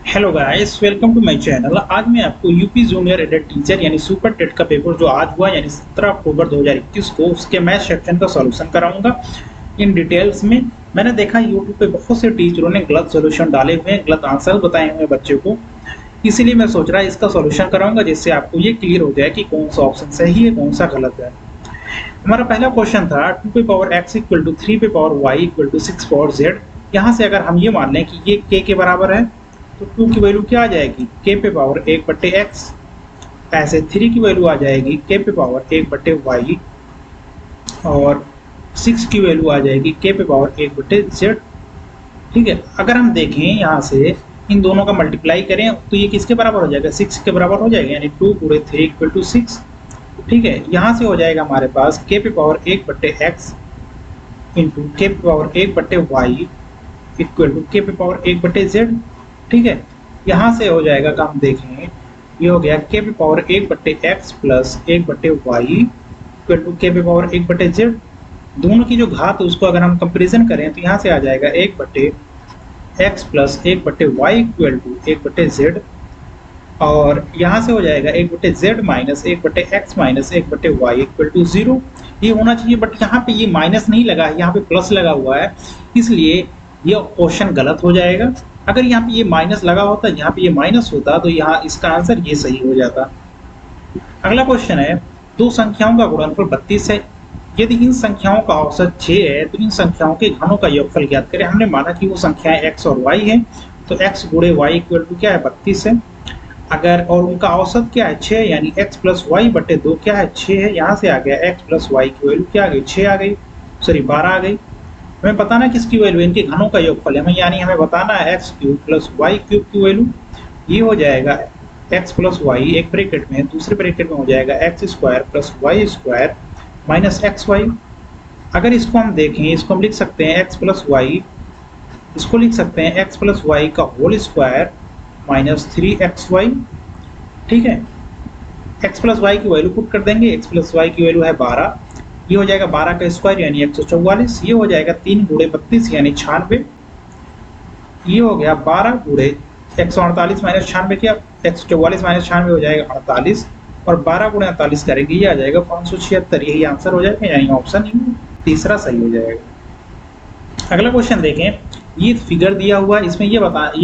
Hello guys, welcome to my channel. आज मैं आपको यूपी जूनियर एडेड टीचर यानी सुपर टेट का पेपर जो आज हुआ यानी 17 अक्टूबर 2021 को उसके मैथ सेक्शन का सॉल्यूशन कराऊंगा इन डिटेल्स में। मैंने देखा यूट्यूब पे बहुत से टीचरों ने गलत सॉल्यूशन डाले हुए हैं, गलत आंसर बताए हुए हैं बच्चों को, इसीलिए मैं सोच रहा इसका सॉल्यूशन कराऊंगा जिससे आपको ये क्लियर हो जाए कि कौन सा ऑप्शन सही है कौन सा गलत है। हमारा पहला क्वेश्चन था 2 पे पावर x इक्वल टू 3 पे power y equal to 6 power z। यहाँ से अगर हम ये मान लें कि ये k के बराबर है तो 2 की वैल्यू क्या आ जाएगी, k पे पावर 1 बट्टे x। ऐसे 3 की वैल्यू आ जाएगी k पे पावर 1 बट्टे y और 6 की वैल्यू आ जाएगी k पे पावर 1 बट्टे z। ठीक है, अगर हम देखें यहाँ से इन दोनों का मल्टीप्लाई करें तो ये किसके बराबर हो जाएगा, 6 के बराबर हो जाएगा, यानी 2 पूरे 3 इक्वल टू 6। ठीक है, यहाँ से हो जाएगा हमारे पास k पे पावर 1 बट्टे x इंटू k पे पावर 1 बट्टे y इक्वल टू k पे पावर 1 बट्टे z। ठीक है, यहाँ से हो जाएगा का हम देखें ये हो गया k पे पावर 1 बट्टे x प्लस 1 बट्टे y इक्वल टू k पे पावर 1 बट्टे z। दोनों की जो घात उसको अगर हम कंपेरिजन करें तो यहाँ से आ जाएगा 1 बट्टे x प्लस 1 बट्टे y इक्वल टू 1 बट्टे z और यहाँ से हो जाएगा 1 बट्टे z माइनस 1 बट्टे x माइनस 1 बट्टे y इक्वल टू 0। ये होना चाहिए बट यहाँ पे ये माइनस नहीं लगा है, यहाँ पे प्लस लगा हुआ है, इसलिए ये ऑप्शन गलत हो जाएगा। अगर यहाँ पे ये माइनस लगा होता, यहाँ पे ये माइनस होता तो यहाँ इसका आंसर ये सही हो जाता। अगला क्वेश्चन है दो संख्याओं का गुणनफल 32 है। यदि इन संख्याओं का औसत 6 है तो इन संख्याओं के घनों का योगफल ज्ञात करें। हमने माना कि वो संख्याएं x और y है, तो x गुणे y इक्वल टू क्या है 32 है। अगर और उनका औसत क्या है 6, यानी x प्लस वाई बटे 2 क्या है 6 है। यहाँ से आ गया x प्लस वाई की वैल्यू क्या आ गई 6 आ गई, सॉरी 12 आ गई। हमें बताना किसकी वैल्यू, इनके घनों का योगफल है, यानी हमें बताना है x cube plus y cube की वैल्यू। ये हो जाएगा एक्स प्लस वाई एक ब्रैकेट में, दूसरे ब्रैकेट में हो जाएगा x square plus y square minus x y. अगर इसको हम देखें, इसको हम लिख सकते हैं एक्स प्लस वाई, इसको लिख सकते हैं एक्स प्लस वाई का होल स्क्वायर माइनस 3xy। ठीक है, x प्लस वाई की वैल्यू पुट कर देंगे, x प्लस वाई की वैल्यू है 12, ये हो जाएगा 12 का स्क्वायर यानी 144, ये हो जाएगा 3 गुणे 32 यानी 96, ये हो गया 12 गुणे 148 माइनस 96 क्या 144 माइनस 96 हो जाएगा 48 और 12 गुणे 48 करेंगे ये आ जाएगा 576, यही आंसर हो जाएगा, यानी ऑप्शन तीसरा सही हो जाएगा। अगला क्वेश्चन देखें, ये फिगर दिया हुआ इसमें ये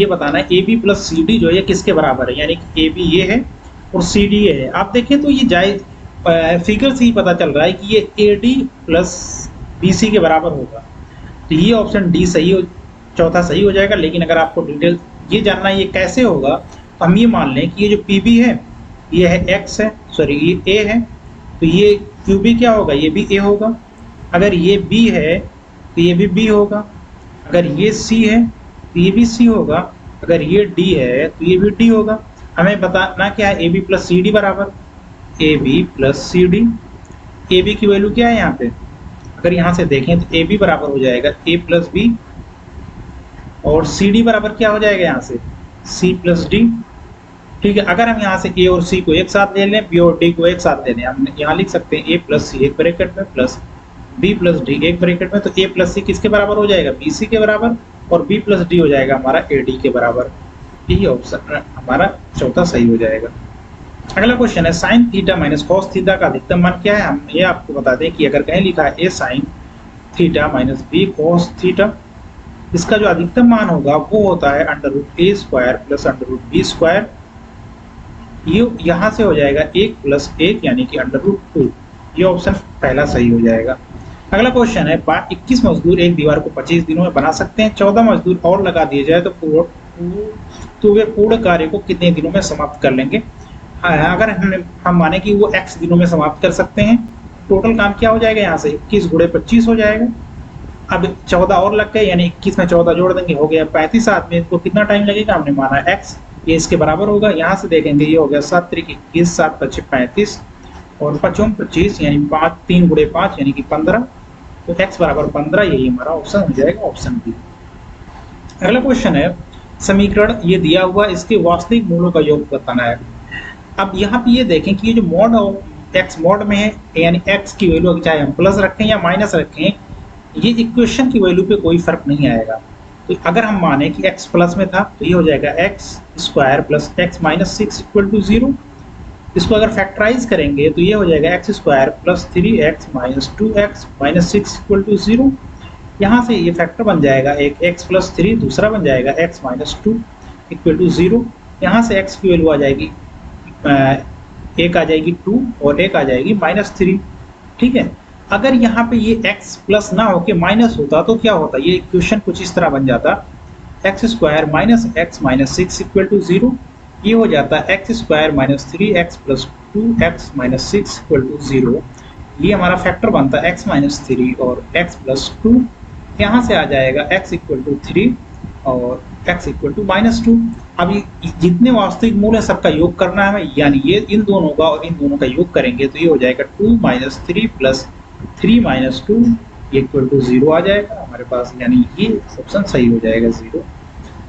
बताना है A B plus C D जो है किसके बराबर है, यानी ए बी ये है और सी डी ये है। आप देखें तो ये जायज फिगर से ही पता चल रहा है कि ये A D plus B C के बराबर होगा, तो ये ऑप्शन डी सही हो, चौथा सही हो जाएगा। लेकिन अगर आपको डिटेल ये जानना है ये कैसे होगा तो हम ये मान लें कि ये जो पी बी है ये है एक्स है, सॉरी ये ए है, तो ये क्यू बी क्या होगा, ये भी ए होगा। अगर ये बी है तो ये भी बी होगा, अगर ये C है तो ये भी C होगा, अगर ये D है तो ये भी D होगा। हमें बताना क्या है, AB प्लस सी डी बराबर AB plus C D. A B की वैल्यू क्या है यहाँ पे, अगर यहाँ से देखें तो AB बराबर हो जाएगा A प्लस बी और सी डी बराबर क्या हो जाएगा यहाँ से C प्लस डी। ठीक है, अगर हम यहाँ से A और C को एक साथ ले लें, B और D को एक साथ ले लें, हम यहाँ लिख सकते हैं A प्लस सी एक ब्रैकेट में प्लस b प्लस डी एक ब्रैकेट में, तो a प्लस सी किसके बराबर हो जाएगा बी सी के बराबर और b प्लस डी हो जाएगा हमारा ए डी के बराबर। यही ऑप्शन हमारा चौथा सही हो जाएगा। अगला क्वेश्चन है sign theta minus cos theta का अधिकतम मान क्या है। हम ये आपको बता दें कि अगर कहीं लिखा है a sine theta minus b cos theta, इसका जो अधिकतम मान होगा वो होता है under root A square plus under root B square. ये यहाँ से हो जाएगा 1 प्लस 1 यानी कि अंडर रूट 2। ये ऑप्शन पहला सही हो जाएगा। अगला क्वेश्चन है 21 मजदूर एक दीवार को 25 दिनों में बना सकते हैं, 14 मजदूर और लगा दिए जाए तो वे पूर्ण कार्य को कितने दिनों में समाप्त कर लेंगे। अगर हम माने कि वो x दिनों में समाप्त कर सकते हैं, टोटल काम क्या हो जाएगा यहाँ से 21 गुणे 25 हो जाएगा। अब 14 और लग गए यानी 21 में 14 जोड़ देंगे हो गया 35 आदमी को कितना टाइम लगेगा, हमने माना x ये इसके बराबर होगा। यहाँ से देखेंगे ये हो गया 7 त्रिक 21 7 पच्चे 35 और 5 25 यानी 5 3 गुणे 5 यानी कि 15, तो x बराबर 15 यही हमारा ऑप्शन हो जाएगा, ऑप्शन बी। अगला क्वेश्चन है समीकरण ये दिया हुआ इसके वास्तविक मूलों का योग बताना है। अब यहाँ पे ये देखें कि ये जो मॉड ऑफ x मॉड में है यानी x की वैल्यू चाहे हम प्लस रखें या माइनस रखें, ये इक्वेशन की वैल्यू पे कोई फर्क नहीं आएगा। तो अगर हम माने कि x प्लस में था तो ये हो जाएगा x square plus x minus six equal to 0। इसको अगर फैक्टराइज करेंगे तो ये हो जाएगा x square plus 3x minus 2x minus 6 equal to 0। यहाँ से ये फैक्टर बन जाएगा, एक x प्लस 3, दूसरा बन जाएगा x माइनस 2 इक्वल टू 0। यहाँ से x की वैल्यू आ जाएगी, एक आ जाएगी 2 और एक आ जाएगी -3। ठीक है, अगर यहाँ पे ये x प्लस ना होके माइनस होता तो क्या होता, ये इक्वेशन कुछ इस तरह बन जाता, x square minus x minus 6 equal to 0। ये हो जाता है x square minus 3x plus 2x minus 6 equal to 0। ये हमारा फैक्टर बनता है x माइनस 3 और x प्लस 2। यहाँ से आ जाएगा x इक्वल टू 3 और x इक्वल टू -2। अब जितने वास्तविक मूल है सबका योग करना है, यानी ये इन दोनों का और इन दोनों का योग करेंगे तो ये हो जाएगा 2 minus 3 plus 3 minus 2 equal to 0 आ जाएगा हमारे पास, यानी ये ऑप्शन सही हो जाएगा 0।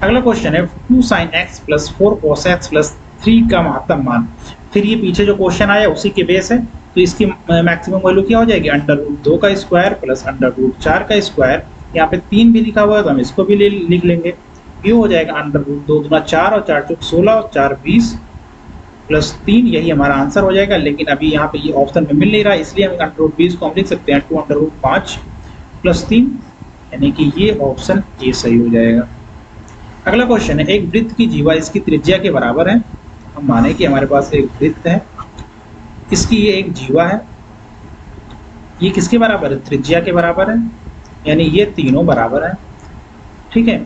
अगला क्वेश्चन है 2 sin x plus 4 cos x plus 3 का महत्तम मान। फिर ये पीछे जो क्वेश्चन आया उसी के बेस है, तो इसकी मैक्सिमम वैल्यू क्या हो जाएगी, √2 का स्क्वायर प्लस √4 का स्क्वायर। यहाँ पे 3 भी लिखा हुआ है तो हम इसको भी लिख लेंगे। ये हो जाएगा √2 दूना 4 और 4 चौक 16 और 4 20 प्लस 3, यही हमारा आंसर हो जाएगा। लेकिन अभी यहाँ पे ये ऑप्शन में मिल नहीं रहा, इसलिए हम √20 को हम लिख सकते हैं 2√5 प्लस 3, यानी कि ये ऑप्शन ए सही हो जाएगा। अगला क्वेश्चन है एक वृत्त की जीवा इसकी त्रिज्या के बराबर है। हम माने कि हमारे पास एक वृत्त है, इसकी ये एक जीवा है, ये किसके बराबर है, त्रिज्या के बराबर है, यानी ये तीनों बराबर है। ठीक है,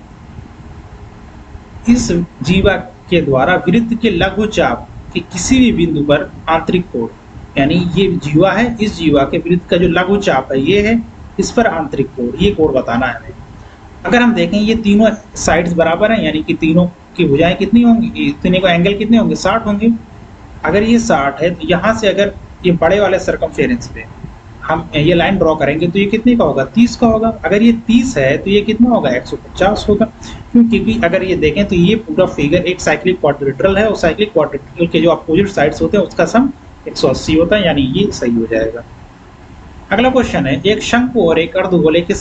इस जीवा के द्वारा वृत्त के लघुचाप के किसी भी बिंदु पर आंतरिक कोण, यानी ये जीवा है, इस जीवा के वृत्त का जो लघुचाप है ये है, इस पर आंतरिक कोण, ये कोण बताना है हमें। अगर हम देखें ये तीनों साइड्स बराबर हैं, यानी कि तीनों की भुजाएं कितनी होंगी, तीनों को एंगल कितने होंगे, 60 होंगे। अगर ये 60 है तो यहाँ से अगर ये बड़े वाले सर्कमफेरेंस पे हम ये लाइन ड्रॉ करेंगे तो ये कितने का होगा, 30 का होगा। अगर ये 30 है तो ये कितना होगा, 150 होगा। क्योंकि अगर ये देखें तो ये पूरा फिगर एक साइक्लिक क्वाड्रिलेटरल है और साइक्लिक क्वाड्रिलेटरल के जो अपोजिट साइड्स होते हैं उसका सम 180 होता है, यानी ये सही हो जाएगा। अगला क्वेश्चन है एक शंकु और एक अर्धगोले के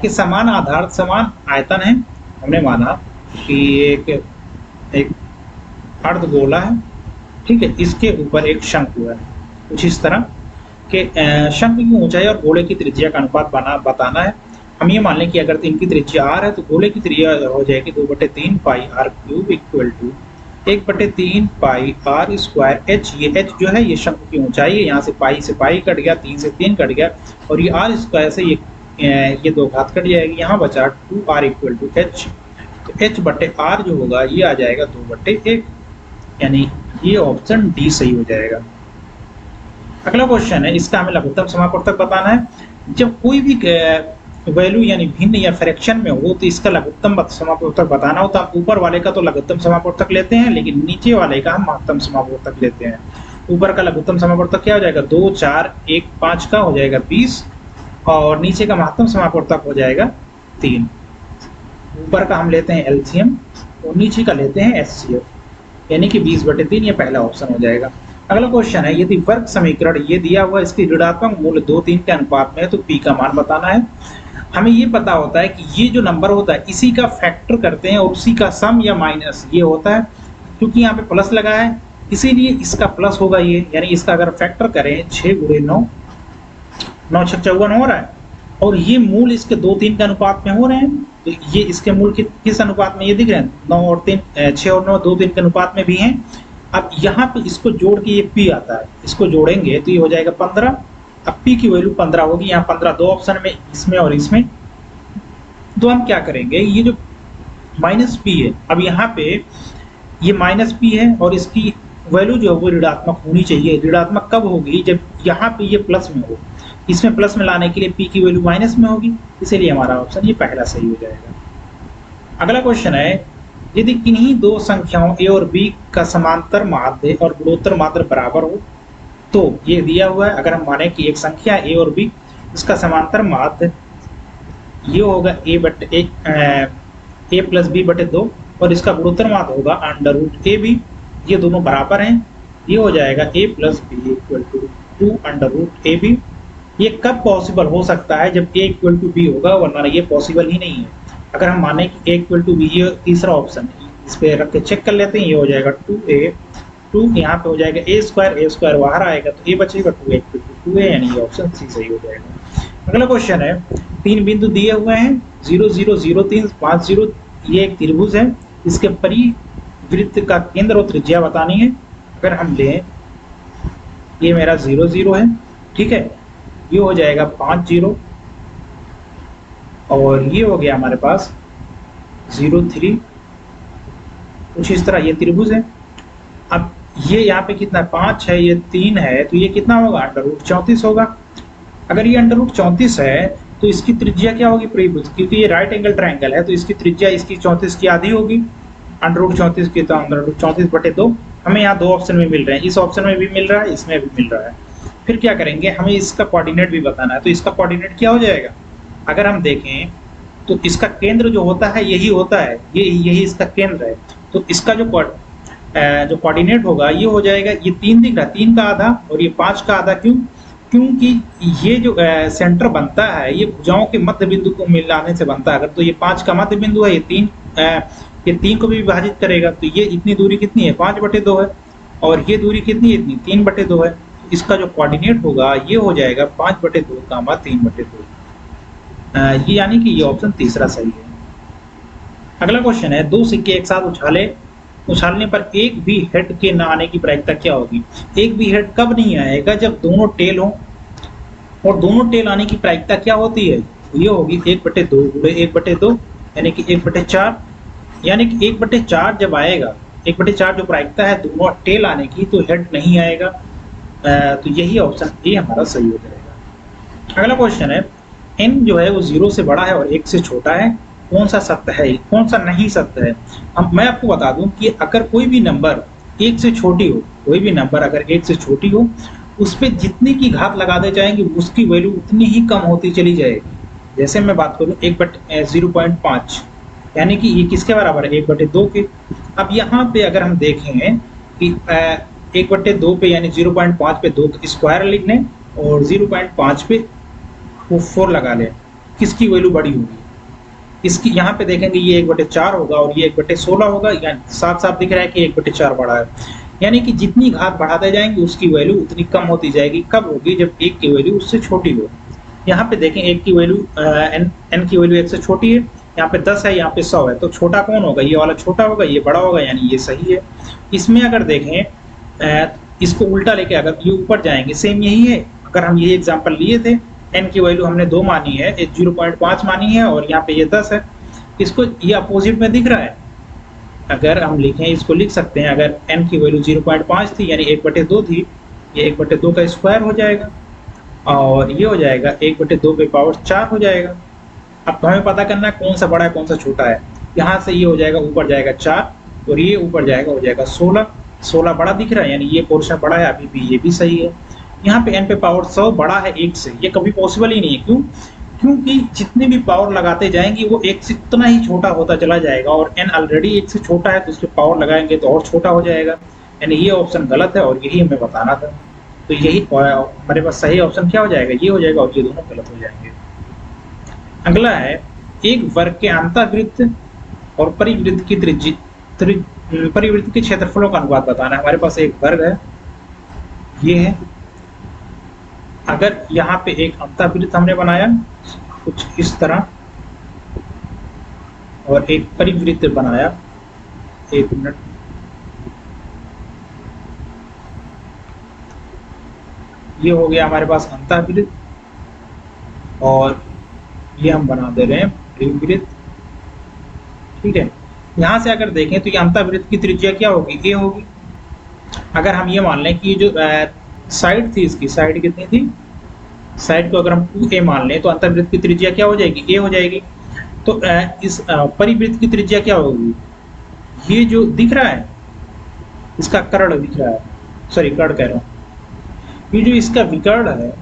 समान आधार समान आयतन है। हमने माना कि एक अर्धगोला है, ठीक है, इसके ऊपर एक शंकु है, कुछ इस तरह के शंकु की ऊंचाई और गोले की त्रिज्या का अनुपात बताना है। हम ये मान लें कि अगर इनकी त्रिज्या r है तो गोले की त्रिज्या हो जाएगी 2/3 pi r cube equal to 1/3 pi r square h। ये h जो है ये शंकु की ऊंचाई है, यहाँ से पाई कट गया, 3 से 3 कट गया, और ये r स्क्वायर से ये 2 घात कट जाएगी, यहाँ बचा 2r इक्वल टू h। तो h/r जो होगा ये आ जाएगा 2/1, यानी ये ऑप्शन डी सही हो जाएगा। अगला क्वेश्चन है इसका हमें लघुत्तम समापवर्तक बताना है। जब कोई भी वैल्यू यानी भिन्न या फ्रैक्शन में हो तो इसका लघुत्तम समापवर्तक बताना हो तो हम ऊपर वाले का तो लघुत्तम समापवर्तक लेते हैं, लेकिन नीचे वाले का हम महत्तम समापवर्तक लेते हैं। ऊपर का लघुत्तम समापवर्तक क्या हो जाएगा, 2 4 1 5 का हो जाएगा 20, और नीचे का महत्तम समापवर्तक हो जाएगा 3। ऊपर का हम लेते हैं एलसीएम और नीचे का लेते हैं एचसीएफ, यानी कि 20/3, ये पहला ऑप्शन हो जाएगा। अगला क्वेश्चन है यदि वर्ग समीकरण ये दिया हुआ इसकी ऋणात्मक मूल्य 2-3 के अनुपात में है तो p का मान बताना है। हमें ये पता होता है कि ये जो नंबर होता है इसी का फैक्टर करते हैं और उसी का सम या माइनस ये होता है, क्योंकि यहाँ पे प्लस लगा है इसीलिए इसका प्लस होगा ये, यानी इसका अगर फैक्टर करें 6 × 9 9 6 54 हो रहा है, और ये मूल इसके 2-3 के अनुपात में हो रहे हैं, तो ये इसके मूल किस अनुपात में ये दिख रहे हैं, 9 और 3 6 और 9 2-3 के अनुपात में भी हैं। अब यहाँ पे इसको जोड़ के ये p आता है, इसको जोड़ेंगे तो ये हो जाएगा 15। अब p की वैल्यू 15 होगी, यहाँ 15 दो ऑप्शन में, इसमें और इसमें। तो हम क्या करेंगे, ये जो -p है, अब यहाँ पे ये -p है और इसकी वैल्यू जो है वो ऋणात्मक होनी चाहिए। ऋणात्मक कब होगी, जब यहाँ पे ये प्लस में हो, इसमें प्लस में लाने के लिए p की वैल्यू माइनस में होगी, इसीलिए हमारा ऑप्शन ये पहला सही हो जाएगा। अगला क्वेश्चन है यदि किन्हीं दो संख्याओं a और b का समांतर माध्य और गुणोत्तर माध्य बराबर हो तो ये दिया हुआ है। अगर हम माने कि एक संख्या a और b, इसका समांतर माध्य ये होगा a प्लस b/2 और इसका गुणोत्तर माध्य होगा √ab। ये दोनों बराबर हैं, ये हो जाएगा a plus b equal to 2√ab। ये कब पॉसिबल हो सकता है, जब a इक्वल टू b होगा, वरना ये पॉसिबल ही नहीं है। अगर हम माने कि ए इक्वल टू बी, ये तीसरा ऑप्शन है, इस पे रख के चेक कर लेते हैं। ये हो जाएगा 2a, 2 यहाँ पे हो जाएगा a स्क्वायर बाहर आएगा तो a बचेगा 2a इक्वल टू 2a, यानी ये ऑप्शन सी सही हो जाएगा। अगला क्वेश्चन है, 3 बिंदु दिए हुए हैं 0 0 0 3 5 0, ये एक त्रिभुज है, इसके परिवृत्त का केंद्र और त्रिज्या बतानी है। अगर हम लें, ये मेरा 0 0 है, ठीक है, ये हो जाएगा 5 0, और ये हो गया हमारे पास 0 3, कुछ इस तरह ये त्रिभुज है। अब ये यहाँ पे कितना 5 है, ये 3 है, तो ये कितना होगा √34 होगा। अगर ये √34 है तो इसकी त्रिज्या क्या होगी परिभुज, क्योंकि ये राइट एंगल ट्रायंगल है तो इसकी त्रिज्या इसकी 34 की आधी होगी। √34 की तो √34/2 हमें यहाँ दो ऑप्शन में मिल रहे हैं, इस ऑप्शन में भी मिल रहा है, इसमें भी मिल रहा है। फिर क्या करेंगे, हमें इसका कोऑर्डिनेट भी बताना है, तो इसका कोऑर्डिनेट क्या हो जाएगा। अगर हम देखें तो इसका केंद्र जो होता है यही होता है, यही इसका केंद्र है, तो इसका जो कोऑर्डिनेट होगा ये हो जाएगा, ये 3 दिख रहा है, 3 का आधा और ये 5 का आधा। क्यों, क्योंकि ये जो सेंटर बनता है ये भुजाओं के मध्य बिंदु को मिलाने से बनता है। अगर तो ये 5 का मध्य बिंदु है, ये 3 को भी विभाजित करेगा, तो ये इतनी दूरी कितनी है 5/2 है, और ये दूरी कितनी है इतनी 3/2 है। तो इसका जो कोऑर्डिनेट होगा ये हो जाएगा 5/2 3/2, ये यानी कि ये ऑप्शन तीसरा सही है। अगला क्वेश्चन है, 2 सिक्के एक साथ उछालने पर एक भी हेड के ना आने की प्रायिकता क्या होगी। एक भी हेड कब नहीं आएगा, जब दोनों टेल हो, और दोनों टेल आने की प्रायिकता क्या होती है, ये होगी 1/2 गुणे 1/2, यानी कि 1/4, यानी कि 1/4 जब आएगा, 1/4 जो प्रायिकता है दोनों टेल आने की, तो हेड नहीं आएगा। तो यही ऑप्शन ए हमारा सही हो जाएगा। अगला क्वेश्चन है, n जो है वो 0 से बड़ा है और 1 से छोटा है, कौन सा सत्य है, कौन सा नहीं सत्य है। अब मैं आपको बता दूं कि अगर कोई भी नंबर 1 से छोटी हो, कोई भी नंबर अगर 1 से छोटी हो, उस पर जितनी की घात लगाते जाएंगे उसकी वैल्यू उतनी ही कम होती चली जाएगी। जैसे मैं बात करूं 0.5, यानी कि ये किसके बराबर है 1/2 के। अब यहाँ पे अगर हम देखें कि 1/2 पे यानी 0.5 पे 2 स्क्वायर लिख लें और 0.5 पे 4 लगा लें, किसकी वैल्यू बड़ी होगी। इसकी यहाँ पे देखेंगे ये 1/4 होगा और ये 1/16 होगा, यानी साफ साफ दिख रहा है कि 1/4 बड़ा है। यानी कि जितनी घात बढ़ाते जाएंगे उसकी वैल्यू उतनी कम होती जाएगी। कब होगी, जब 1 की वैल्यू उससे छोटी हो। यहाँ पे देखें 1 की वैल्यू n की वैल्यू 1 से छोटी है, यहाँ पे 10 है, यहाँ पे 100 है, तो छोटा कौन होगा, ये वाला छोटा होगा, ये बड़ा होगा, यानी ये सही है। इसमें अगर देखें इसको उल्टा लेके अगर ये ऊपर जाएंगे, सेम यही है। अगर हम ये एग्जाम्पल लिए थे, n की वैल्यू हमने 2 मानी है, 0.5 मानी है, और यहाँ पे ये 10 है, इसको ये अपोजिट में दिख रहा है। अगर हम लिखें, इसको लिख सकते हैं, अगर n की वैल्यू 0.5 थी यानी 1/2 थी, ये 1/2 का स्क्वायर हो जाएगा, और ये हो जाएगा 1/2 पे पावर 4 हो जाएगा। अब हमें पता करना है कौन सा बड़ा है कौन सा छोटा है। यहाँ से ये हो जाएगा, ऊपर जाएगा 4 और ये ऊपर जाएगा, हो जाएगा 16। 16 बड़ा दिख रहा है, यानी ये पोर्शन बड़ा है, अभी भी ये भी सही है। यहाँ पे n पे पावर 100 बड़ा है 1 से, ये कभी पॉसिबल ही नहीं है। क्यों, क्योंकि जितनी भी पावर लगाते जाएंगे वो 1 से उतना ही छोटा होता चला जाएगा, और n ऑलरेडी 1 से छोटा है, तो उस पर पावर लगाएंगे तो और छोटा हो जाएगा, यानी ये ऑप्शन गलत है, और यही हमें बताना था। तो यही हमारे पास सही ऑप्शन क्या हो जाएगा, ये हो जाएगा, और ये दोनों गलत हो जाएंगे। अगला है, एक वर्ग के अंतःवृत्त और परिवृत्त की परिवृत्त के क्षेत्रफलों का अनुपात बताना है। हमारे पास एक वर्ग है, ये है। अगर यहाँ पे एक अंतःवृत्त हमने बनाया कुछ इस तरह, और एक परिवृत्त बनाया, 1 मिनट, ये हो गया हमारे पास अंतःवृत्त, और ये हम बना दे रहे हैं परिवृत्त, ठीक है। यहाँ से अगर देखें तो ये अंतःवृत्त की त्रिज्या क्या होगी, a होगी। अगर हम ये मान लें कि ये जो साइड थी, इसकी साइड कितनी थी, साइड को अगर हम 2a मान लें तो अंतःवृत्त की त्रिज्या क्या हो जाएगी, a हो जाएगी। तो इस परिवृत्त की त्रिज्या क्या होगी, ये जो दिख रहा है इसका कर्ण दिख रहा है, सॉरी कर्ण कह रहा हूँ, ये जो इसका विकर्ण है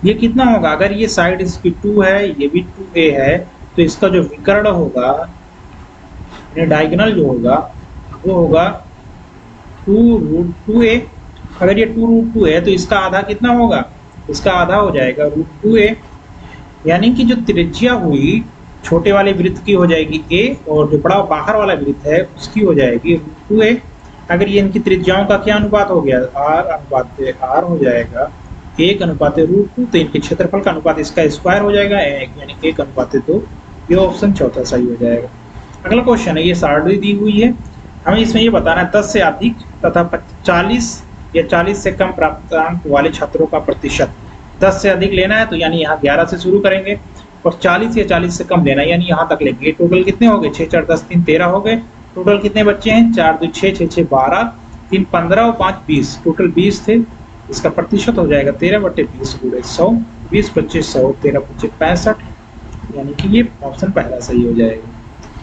ये कितना होगा। अगर ये साइड इसकी 2 है, ये भी 2a है, तो इसका जो विकर्ण होगा, डायगोनल जो होगा, वो होगा 2√2a। अगर ये 2√2 है तो इसका आधा कितना होगा, इसका आधा हो जाएगा √2a, यानी कि जो त्रिज्या हुई छोटे वाले वृत्त की हो जाएगी a, और जो बड़ा बाहर वाला वृत्त है उसकी हो जाएगी √2a। अगर ये इनकी त्रिज्याओं का क्या अनुपात हो गया, r हो जाएगा 1/√2, तो इनके क्षेत्रफल का अनुपात इसका स्क्वायर हो जाएगा, यानी 1/2। ये ऑप्शन चौथा सही हो जाएगा। अगला क्वेश्चन है, ये सारणी दी हुई है, हमें इसमें ये बताना है 10 से अधिक तथा 40 या 40 से कम प्राप्तांक वाले छात्रों का प्रतिशत। 10 से अधिक लेना है तो यानी यहाँ 11 से शुरू करेंगे, और 40 या 40 से कम लेना है यानी यहाँ तक लेंगे। टोटल कितने हो गए, 6 4 10 3 13 हो गए। टोटल कितने बच्चे हैं, 4 2 6 6 6 12, 3 15 और 5 20, टोटल 20 थे। इसका प्रतिशत हो जाएगा 13/20 × 100, 20 25 100, 13 25 65, यानी कि ये ऑप्शन पहला सही हो जाएगा।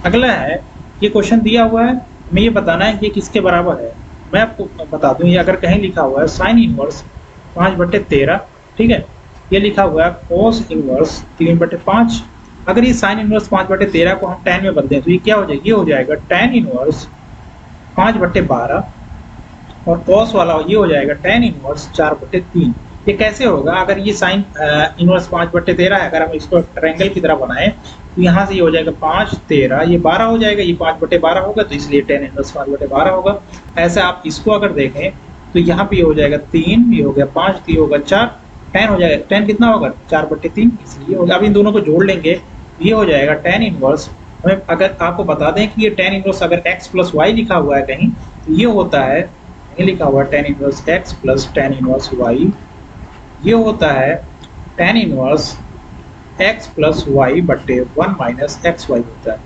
अगला है, ये क्वेश्चन दिया हुआ है, हमें ये बताना है कि किसके बराबर है। मैं आपको बता दूं, ये अगर कहीं लिखा हुआ है साइन इनवर्स 5/13, ठीक है, ये लिखा हुआ है cos इनवर्स 3/5। अगर ये साइन इनवर्स 5/13 को हम tan में बदलें तो ये क्या हो जाएगा, ये हो जाएगा tan इनवर्स 5/12, और cos वाला ये हो जाएगा tan इनवर्स 4/3। ये कैसे होगा, अगर ये साइन इनवर्स 5/13 है, अगर हम इसको ट्रायंगल की तरह बनाएं तो यहाँ से ये हो जाएगा 5 13, ये 12 हो जाएगा, ये 5/12 होगा, तो इसलिए tan इनवर्स 5/12 होगा। ऐसे आप इसको अगर देखें तो यहाँ पे ये हो जाएगा 3, ये हो गया 5, तो ये होगा 4, tan हो जाएगा, tan कितना होगा 4/3, इसलिए होगा। अब इन दोनों को जोड़ लेंगे, ये हो जाएगा tan इनवर्स। हमें अगर आपको बता दें कि ये tan इनवर्स अगर x + y लिखा हुआ है कहीं, तो ये होता है, ये लिखा हुआ है tan inverse x + tan inverse y, ये होता है tan inverse x + y/1 - xy होता है।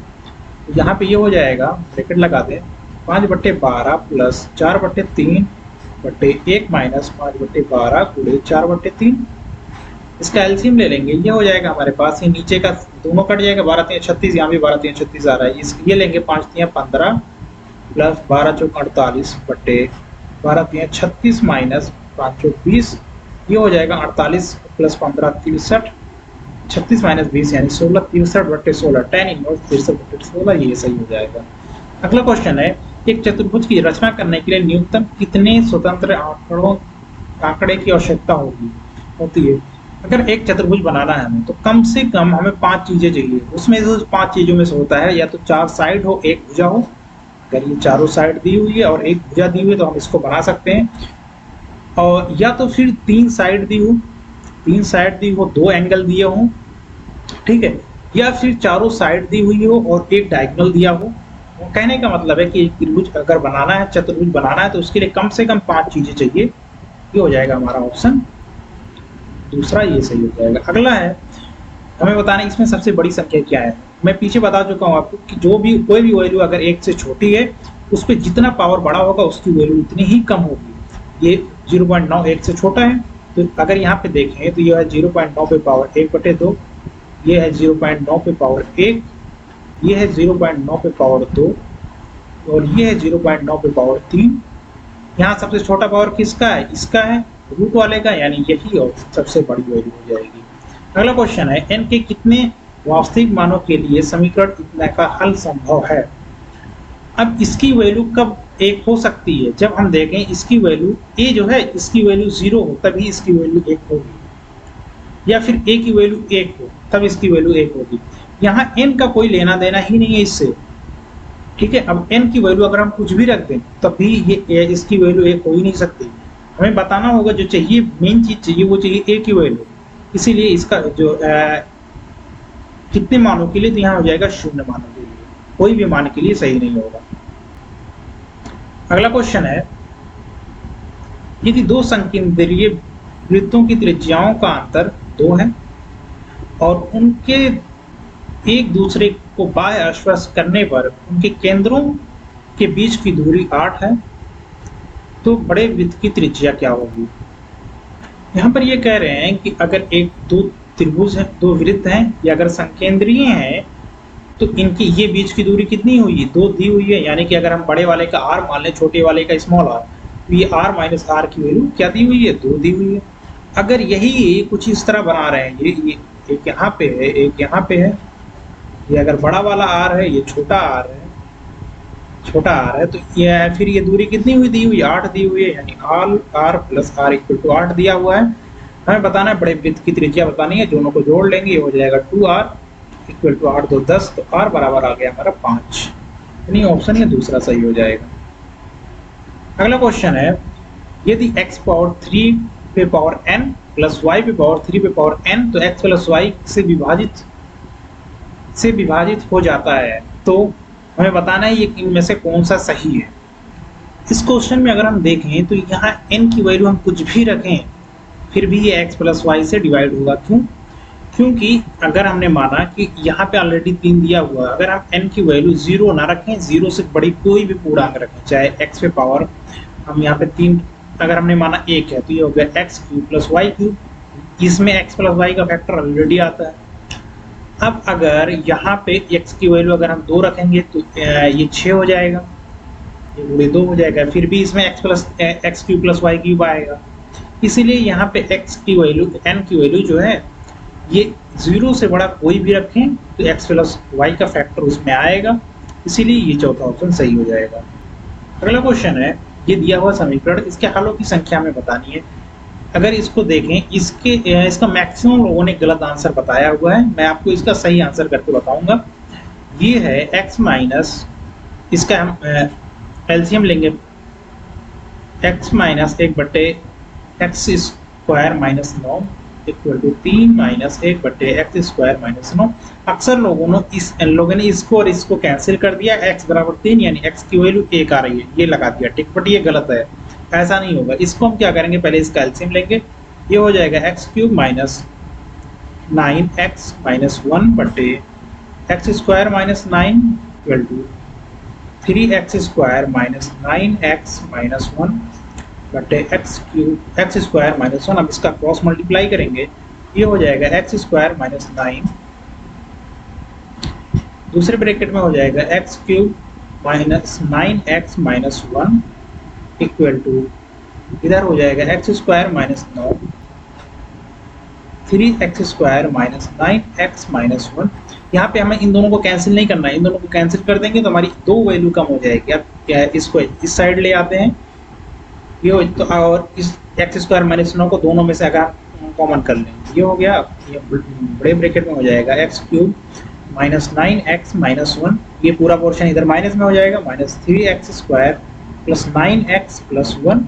तो यहाँ पे ये हो जाएगा, ब्रैकेट लगा दें, 5/12 + 4/3/1 - 5/12 × 4/3। इसका एलसीएम ले लेंगे, ये हो जाएगा हमारे पास, ये नीचे का दोनों कट जाएगा, 12 3 36, यहाँ भी 12 3 36 आ रहा है। ये लेंगे 5 3 15 + 12 4 48 12 3 36 - 5 4 20, ये हो जाएगा 48 + 15 63, 36 - 20 यानी 16, 63/16, tan इनवर्स 63/16, ये सही हो जाएगा। अगला क्वेश्चन है, एक चतुर्भुज की रचना करने के लिए न्यूनतम कितने स्वतंत्र आंकड़े की आवश्यकता होती है। अगर एक चतुर्भुज बनाना है हमें, तो कम से कम हमें 5 चीजें चाहिए। उसमें से 5 चीजों में से होता है, या तो 4 साइड हो, एक भुजा हो। अगर ये चारों साइड दी हुई है और एक भुजा दी हुई है तो हम इसको बना सकते हैं, और या तो फिर 3 साइड दी हो, 3 साइड दी हो, 2 एंगल दिए हों, ठीक है, या फिर चारों साइड दी हुई हो और एक डायगोनल दिया हो। कहने का मतलब है कि एक त्रिभुज अगर बनाना है, चतुर्भुज बनाना है, तो उसके लिए कम से कम 5 चीजें चाहिए। ये हो जाएगा हमारा ऑप्शन दूसरा, ये सही हो जाएगा। अगला है, हमें बताना है इसमें सबसे बड़ी संख्या क्या है। मैं पीछे बता चुका हूँ आपको कि जो भी कोई भी वैल्यू अगर 1 से छोटी है, उस पर जितना पावर बड़ा होगा उसकी वैल्यू उतनी ही कम होगी। ये 0.9 1 से छोटा है, तो अगर यहाँ पे देखें तो ये है 0.9 पे पावर 1/2, ये है 0.9 पे पावर 1, ये है 0.9 पे पावर 2, और ये है 0.9 पे पावर 3। यहाँ सबसे छोटा पावर किसका है, इसका है, रूट वाले का, यानी यही और सबसे बड़ी वैल्यू हो जाएगी। अगला क्वेश्चन है, n के कितने वास्तविक मानों के लिए समीकरण इतना का हल संभव है। अब इसकी वैल्यू कब 1 हो सकती है, जब हम देखें इसकी वैल्यू a जो है, इसकी वैल्यू 0 हो तभी इसकी वैल्यू 1 होगी, या फिर a की वैल्यू 1 हो तब इसकी वैल्यू 1 होगी। यहाँ n का कोई लेना देना ही नहीं है इससे, ठीक है। अब n की वैल्यू अगर हम कुछ भी रख दें तब भी ये इसकी वैल्यू 1 हो ही नहीं सकती। हमें बताना होगा जो चाहिए, मेन चीज चाहिए वो चाहिए a की वैल्यू, इसीलिए इसका जो कितने मानों के लिए, तो यहाँ हो जाएगा 0 मानों के लिए, कोई भी मान के लिए सही नहीं होगा। अगला क्वेश्चन है, यदि 2 संकेंद्रीय वृत्तों की त्रिज्याओं का अंतर 2 है और उनके एक दूसरे को बाह्य स्पर्श करने पर उनके केंद्रों के बीच की दूरी 8 है, तो बड़े वृत्त की त्रिज्या क्या होगी। यहाँ पर ये कह रहे हैं कि अगर 2 त्रिभुज है, 2 वृत्त हैं, या अगर संकेंद्रीय हैं, तो इनकी ये बीच की दूरी कितनी हुई है, 2 दी हुई है। यानी कि अगर हम बड़े वाले का r मान लें, छोटे वाले का स्मॉल r, तो ये r - r की वैल्यू क्या दी हुई है, 2 दी हुई है। अगर यही कुछ इस तरह बना रहे हैं, ये एक यहाँ पे है, एक यहाँ पे है, ये अगर बड़ा वाला r है, ये छोटा r है, तो ये फिर ये दूरी कितनी हुई दी हुई, 8 दी हुई है, यानी r + r = 8 दिया हुआ है। हमें बताना है बड़े वृत्त की त्रिज्या बतानी है, दोनों को जोड़ लेंगे, ये हो जाएगा 2r, इक्वल टू 8 2 10, तो r बराबर आ गया हमारा 5, यानी ऑप्शन ये दूसरा सही हो जाएगा। अगला क्वेश्चन है, यदि x पावर 3 पे पावर n प्लस y पे पावर 3 पे पावर n तो x प्लस y से विभाजित हो जाता है, तो हमें बताना है ये इनमें से कौन सा सही है। इस क्वेश्चन में अगर हम देखें तो यहाँ n की वैल्यू हम कुछ भी रखें फिर भी ये x प्लस वाई से डिवाइड होगा। क्यों? क्योंकि अगर हमने माना कि यहाँ पे ऑलरेडी 3 दिया हुआ, अगर हम n की वैल्यू 0 ना रखें, 0 से बड़ी कोई भी पूर्णांक रखें, चाहे x पे पावर हम यहाँ पे 3 अगर हमने माना 1 है तो ये हो गया x cube plus y cube, इसमें x प्लस वाई का फैक्टर ऑलरेडी आता है। अब अगर यहाँ पे x की वैल्यू अगर हम 2 रखेंगे तो ये 6 हो जाएगा, ये गुणे 2 हो जाएगा, फिर भी इसमें x cube plus y cube आएगा। इसीलिए यहाँ पे x की वैल्यू n की वैल्यू जो है ये 0 से बड़ा कोई भी रखें तो x प्लस वाई का फैक्टर उसमें आएगा, इसीलिए ये चौथा ऑप्शन सही हो जाएगा। अगला क्वेश्चन है, ये दिया हुआ समीकरण इसके हलों की संख्या हमें बतानी है। अगर इसको देखें, इसका मैक्सिमम लोगों ने गलत आंसर बताया हुआ है, मैं आपको इसका सही आंसर करके बताऊंगा। ये है x माइनस, इसका हम एलसीएम लेंगे, x minus 1/x square minus 9 equal to 3 minus 1/x square minus 9। अक्सर लोगों ने इसको और इसको कैंसिल कर दिया, x बराबर 3 यानी x की वैल्यू 1 आ रही है, ये लगा दिया टिक, बट ये गलत है, ऐसा नहीं होगा। इसको हम क्या करेंगे, पहले इसका एलसीएम लेंगे, ये हो जाएगा x cube minus 9x minus 1/x square minus 9 equal to 3x square minus 9x minus 1/x cube x square minus 1। अब इसका क्रॉस मल्टीप्लाई करेंगे, ये हो जाएगा x स्क्वायर माइनस 9, दूसरे ब्रैकेट में हो जाएगा x cube minus 9x minus 1 equal to, इधर हो जाएगा x square minus 9 3x square minus 9x minus 1। यहाँ पे हमें इन दोनों को कैंसिल नहीं करना है, इन दोनों को कैंसिल कर देंगे तो हमारी 2 वैल्यू कम हो जाएगी। अब क्या है, इसको इस साइड ले आते हैं, ये हो तो, और इस x स्क्वायर माइनस 9 को दोनों में से अगर कॉमन कर लें, ये हो गया, ये बड़े ब्रैकेट में हो जाएगा x cube minus 9x minus 1, ये पूरा पोर्शन इधर माइनस में हो जाएगा, minus 3x square plus 9x plus 1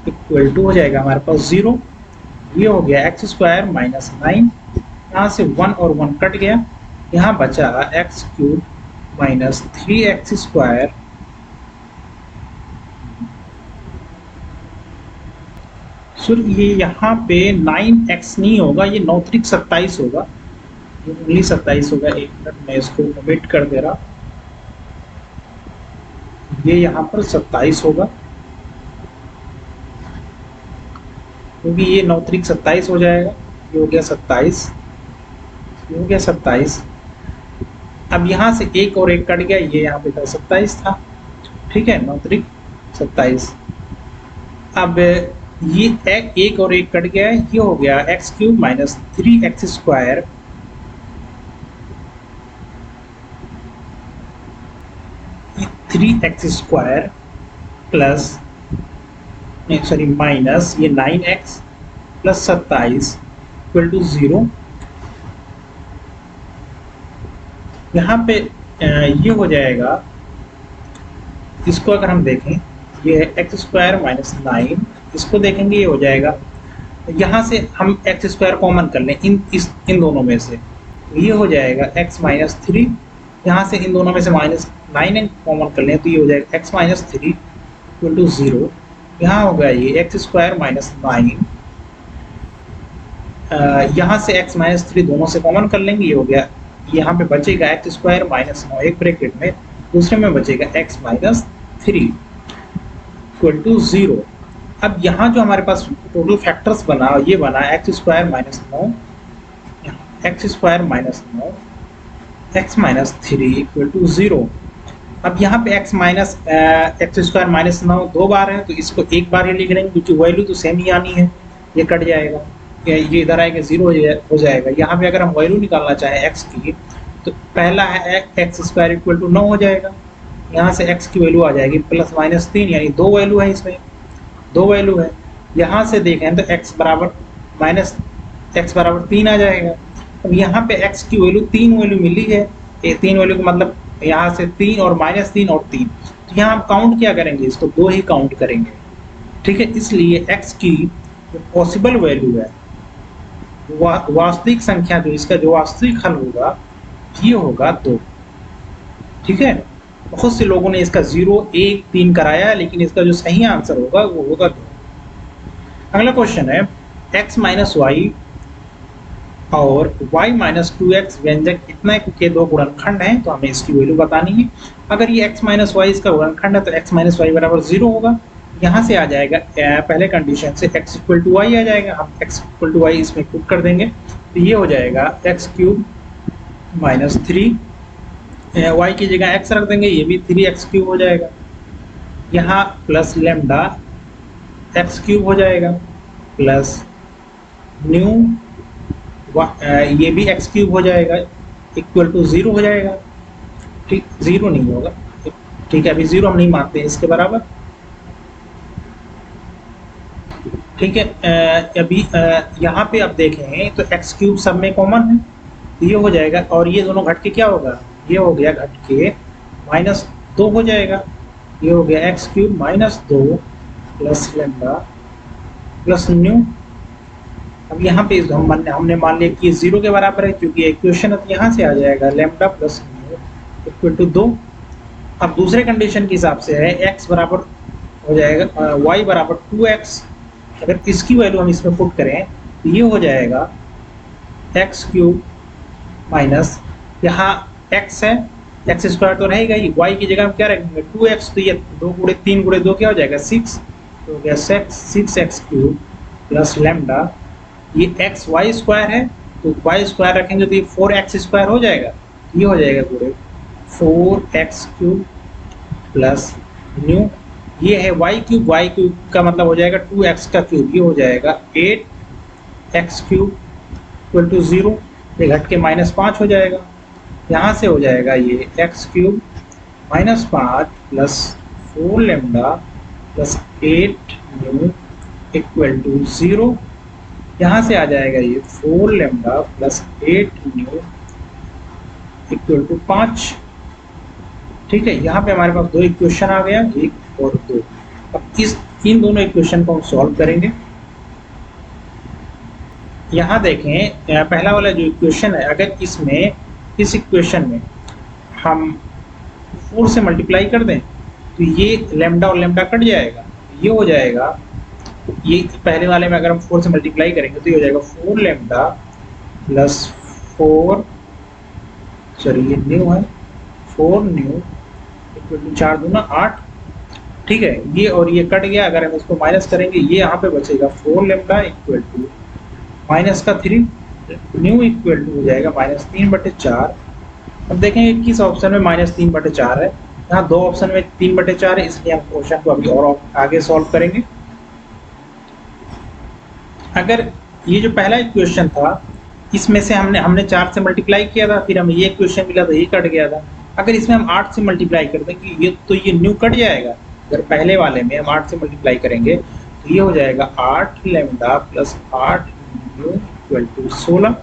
equal to हो जाएगा हमारे पास 0। ये हो गया x स्क्वायर माइनस 9, यहाँ से 1 और 1 कट गया, यहाँ बचा x cube minus 3x square sir ये यहाँ पे 9x नहीं होगा, ये 9 3 27 होगा, ये ओनली 27 होगा। एक मिनट मैं इसको ओमिट कर दे रहा, ये यहाँ पर 27 होगा, क्योंकि ये 9 3 27 हो जाएगा, ये हो गया 27, ये हो गया 27। अब यहाँ से एक और एक कट गया, ये यहाँ पे था 27 था, ठीक है, 9 3 27। अब ये एक और एक कट गया है, ये हो गया x cube minus 3x square plus sorry minus ये 9x प्लस 27 इक्वल टू 0। यहाँ पे ये हो जाएगा, इसको अगर हम देखें, ये है x स्क्वायर माइनस 9, इसको देखेंगे ये हो जाएगा, यहाँ से हम x स्क्वायर कॉमन कर लें इन दोनों में से, ये हो जाएगा x माइनस 3, यहाँ से इन दोनों में से माइनस 9 कॉमन कर लें तो ये हो जाएगा x माइनस 3 इक्वल टू 0। यहाँ होगा ये x स्क्वायर माइनस 9, यहाँ से x माइनस 3 दोनों से कॉमन कर लेंगे, ये हो गया, यहाँ पे बचेगा x स्क्वायर माइनस 9 एक ब्रैकेट में, दूसरे में बचेगा x माइनस 3 इक्वल टू 0। अब यहाँ जो हमारे पास टोटल फैक्टर्स बना, ये बना x square minus 9, x square minus 9, x minus 3 equal to 0। अब यहाँ पे x स्क्वायर माइनस 9 2 बार है, तो इसको एक बार ही लिख लेंगे क्योंकि वैल्यू तो सेम ही आनी है, ये कट जाएगा, ये इधर आएगा 0 हो जाएगा। यहाँ पे अगर हम वैल्यू निकालना चाहें x की, तो पहला है x स्क्वायर इक्वल टू 9 हो जाएगा, यहाँ से x की वैल्यू आ जाएगी प्लस माइनस 3, यानी 2 वैल्यू है, इसमें 2 वैल्यू है। यहाँ से देखें तो x बराबर 3 आ जाएगा, अब यहाँ पे x की वैल्यू 3 वैल्यू मिली है, ये 3 वैल्यू का मतलब यहाँ से 3 और -3 और 3, तो यहाँ हम काउंट क्या करेंगे, इसको 2 ही काउंट करेंगे, ठीक है। इसलिए x की जो पॉसिबल वैल्यू है, वास्तविक संख्या जो इसका जो वास्तविक हल होगा ये होगा 2, ठीक है। बहुत से लोगों ने इसका 0, 1, 3 कराया, लेकिन इसका जो सही आंसर होगा वो होगा 2। अगला क्वेश्चन है x माइनस वाई और y माइनस 2x व्यंजक इतना के दो गुणनखंड हैं, तो हमें इसकी वैल्यू बतानी है। अगर ये x माइनस वाई इसका गुणनखंड है तो x माइनस वाई बराबर 0 होगा। यहाँ से आ जाएगा पहले कंडीशन से x इक्वल टू वाई आ जाएगा, हम x इक्वल टू वाई इसमें पुट कर देंगे, तो ये हो जाएगा एक्स क्यूब माइनस 3, वाई की जगह x रख देंगे, ये भी 3x क्यूब हो जाएगा। यहाँ प्लस लेमडा एक्स क्यूब हो जाएगा प्लस न्यू ये भी एक्स क्यूब हो जाएगा इक्वल टू 0 हो जाएगा, ठीक, 0 नहीं होगा, ठीक है, अभी 0 हम नहीं मानते हैं इसके बराबर, ठीक है। अभी यहाँ पे आप देखें तो एक्स क्यूब सब में कॉमन है, तो ये हो जाएगा, और ये दोनों घट के क्या होगा, ये हो गया घट के -2 हो जाएगा, ये हो गया x cube -2 plus lambda plus new. अब यहाँ पे हमने मान लिया कि ये 0 के बराबर है, क्योंकि इक्वेशन अब यहाँ से आ जाएगा lambda plus nu equal to 2। अब दूसरे कंडीशन के हिसाब से है x बराबर हो जाएगा y बराबर 2x, अगर इसकी वैल्यू हम इसमें पुट करें तो ये हो जाएगा एक्स क्यूब माइनस, यहाँ x है, एक्स स्क्वायर तो रहेगा ही, y की जगह हम क्या रखेंगे 2x, तो ये 2 गुणे 3 गुणे 2 क्या हो जाएगा 6, तो हो गया 6x क्यूब प्लस लेमडा, ये एक्स वाई स्क्वायर है तो वाई स्क्वायर रखेंगे तो ये 4x स्क्वायर हो जाएगा, ये हो जाएगा पूरे 4x क्यूब प्लस न्यू, ये है y क्यूब का मतलब हो जाएगा 2x का क्यूब, ये हो जाएगा 8x क्यूब इक्वल टू 0, ये घट के -5 हो जाएगा। यहाँ से हो जाएगा ये x क्यूब -5 plus 4 lambda plus 8 nu equal to 0, यहाँ से आ जाएगा ये 4 lambda plus 8 nu equal to 5, ठीक है। यहाँ पे हमारे पास दो इक्वेशन आ गया, 1 और 2। अब इन दोनों इक्वेशन को हम सॉल्व करेंगे। यहाँ देखें पहला वाला जो इक्वेशन है, अगर इसमें इस इक्वेशन में हम 4 से मल्टीप्लाई कर दें तो ये लेमडा और लेमडा कट जाएगा, ये हो जाएगा, ये पहले वाले में अगर हम 4 से मल्टीप्लाई करेंगे तो ये हो जाएगा 4 लेमडा प्लस 4, चलिए न्यू है 4 न्यू इक्वल टू 4 दूना 8, ठीक है। ये और ये कट गया, अगर हम इसको माइनस करेंगे ये यहाँ पे बचेगा 4 लेमडा इक्वल टू माइनस का 3 न्यू इक्वल टू हो जाएगा -3/4। अब देखेंगे किस ऑप्शन में -3/4 है, यहाँ दो ऑप्शन में 3/4 है, इसलिए हम क्वेश्चन को अभी और आगे सॉल्व करेंगे। अगर ये जो पहला इक्वेशन था इसमें से हमने 4 से मल्टीप्लाई किया था, फिर हमें ये इक्वेशन मिला तो ये कट गया था। अगर इसमें हम 8 से मल्टीप्लाई कर दें कि ये तो ये न्यू कट जाएगा, अगर पहले वाले में हम 8 से मल्टीप्लाई करेंगे तो ये हो जाएगा 8 lambda plus 8 nu equal to 16।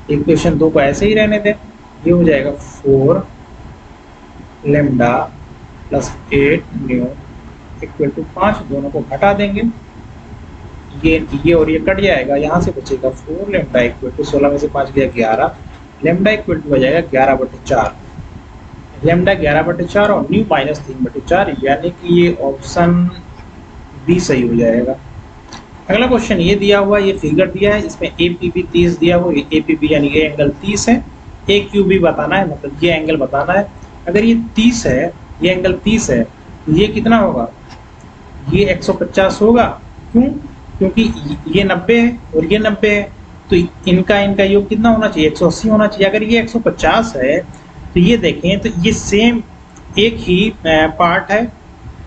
Equation 2 को ऐसे ही रहने दें, ये हो जाएगा 4 lambda plus 8 nu equal to 5, दोनों को घटा देंगे, ये और ये कट जाएगा, यहाँ से बचेगा 4 लेमडा इक्वल टू 16 में से 5 गया 11, लेमडा इक्वल टू हो जाएगा 11/4, लेमडा 11/4 और न्यू -3/4, यानी कि ये ऑप्शन बी सही हो जाएगा। अगला क्वेश्चन ये दिया हुआ, ये फिगर दिया है, इसमें APB 30 दिया हुआ, ये APB यानी ये एंगल 30 है, AQB बताना है, मतलब ये एंगल बताना है। अगर ये 30 है, ये एंगल 30 है, तो ये कितना होगा, ये 150 होगा, क्यों, क्योंकि ये 90 है और ये 90 है, तो इनका योग कितना होना चाहिए, 180 होना चाहिए। अगर ये 150 है तो ये देखें तो ये सेम एक ही पार्ट है,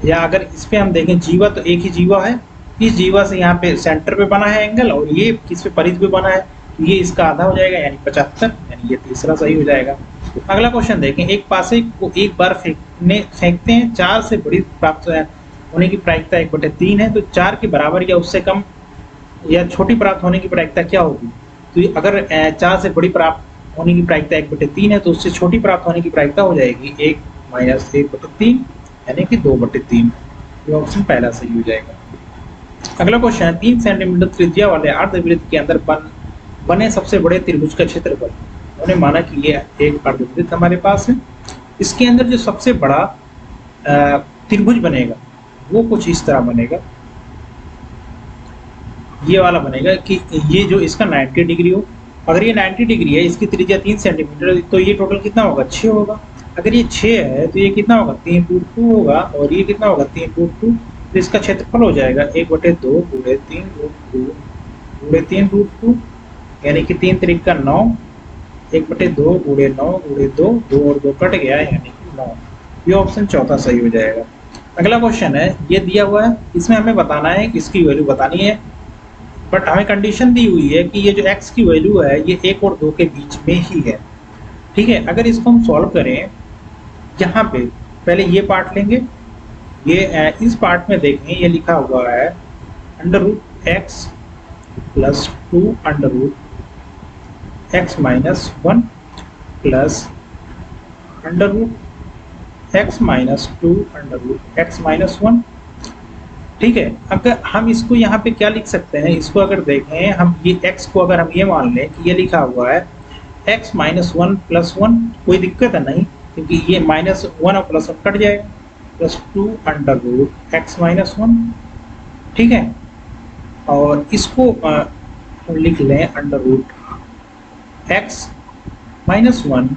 या अगर इस पे हम देखें जीवा तो एक ही जीवा है, इस जीवा से यहाँ पे सेंटर पे बना है एंगल और ये किस पे परिध पे बना है, तो ये इसका आधा हो जाएगा यानी 75, यानी ये तीसरा सही हो जाएगा। अगला क्वेश्चन देखें, एक पासे को एक बार फेंकते हैं, 4 से बड़ी प्राप्त होने की प्रायिकता 1/3 है, तो 4 के बराबर या उससे कम या छोटी प्राप्त होने की प्रायिकता क्या होगी, तो अगर 4 से बड़ी प्राप्त होने की प्रायिकता 1/3 है तो उससे छोटी प्राप्त होने की प्रायिकता हो जाएगी 1 माइनस 1/3 यानी कि 2/3। ये ऑप्शन पहला सही हो जाएगा। अगला क्वेश्चन है 3 सेंटीमीटर त्रिज्या वाले अर्धवृत्त के अंदर बने सबसे बड़े त्रिभुज का क्षेत्रफल। उन्होंने माना कि ये एक अर्धवृत्त हमारे पास है, इसके अंदर जो सबसे बड़ा त्रिभुज बनेगा वो कुछ इस तरह बनेगा, ये वाला बनेगा कि ये जो इसका 90 डिग्री हो। अगर ये 90 डिग्री है, इसकी त्रिज्या 3 सेंटीमीटर, तो ये टोटल कितना होगा 6 होगा। अगर ये 6 है तो ये कितना होगा 3√2 होगा, और ये कितना होगा 3√2, तो इसका क्षेत्रफल हो जाएगा 1/2 गुणे 3√2 गुणे 3√2 यानी कि 3 त्रिक का 9, 1/2 गुणे 9 गुणे 2, 2 और 2 कट गया यानी कि 9। ये ऑप्शन चौथा सही हो जाएगा। अगला क्वेश्चन है, ये दिया हुआ है, इसमें हमें बताना है कि इसकी वैल्यू बतानी है, बट हमें कंडीशन दी हुई है कि ये जो x की वैल्यू है ये 1 और 2 के बीच में ही है। ठीक है, अगर इसको हम सॉल्व करें, यहाँ पे पहले ये पार्ट लेंगे, ये इस पार्ट में देखें ये लिखा हुआ है √x + 2 √x - 1 plus √x - 2 √x - 1। ठीक है, अगर हम इसको यहाँ पे क्या लिख सकते हैं, इसको अगर देखें हम, ये x को अगर हम ये मान लें कि ये लिखा हुआ है x - 1 + 1, कोई दिक्कत है नहीं, क्योंकि ये -1 और +1 कट जाएगा, +2 √x - 1। ठीक है, और इसको लिख लें √x - 1 + 1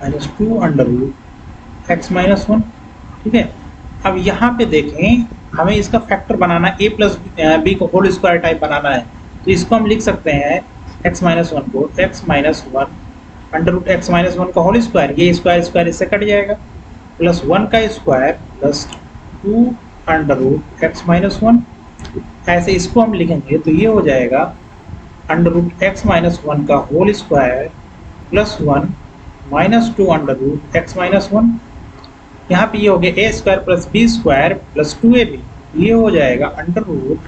-2 √x - 1। ठीक है, अब यहाँ पे देखें हमें इसका फैक्टर बनाना a + b को होल स्क्वायर टाइप बनाना है, तो इसको हम लिख सकते हैं x - 1 को x - 1 √x - 1 का होल स्क्वायर, ये स्क्वायर स्क्वायर इससे कट जाएगा, +1 का स्क्वायर +2 √x - 1। ऐसे इसको हम लिखेंगे तो ये हो जाएगा √x - 1 का होल स्क्वायर +1 -2 √x - 1। यहाँ पे ये हो गया a² + b² + 2ab, ये हो जाएगा अंडर रूट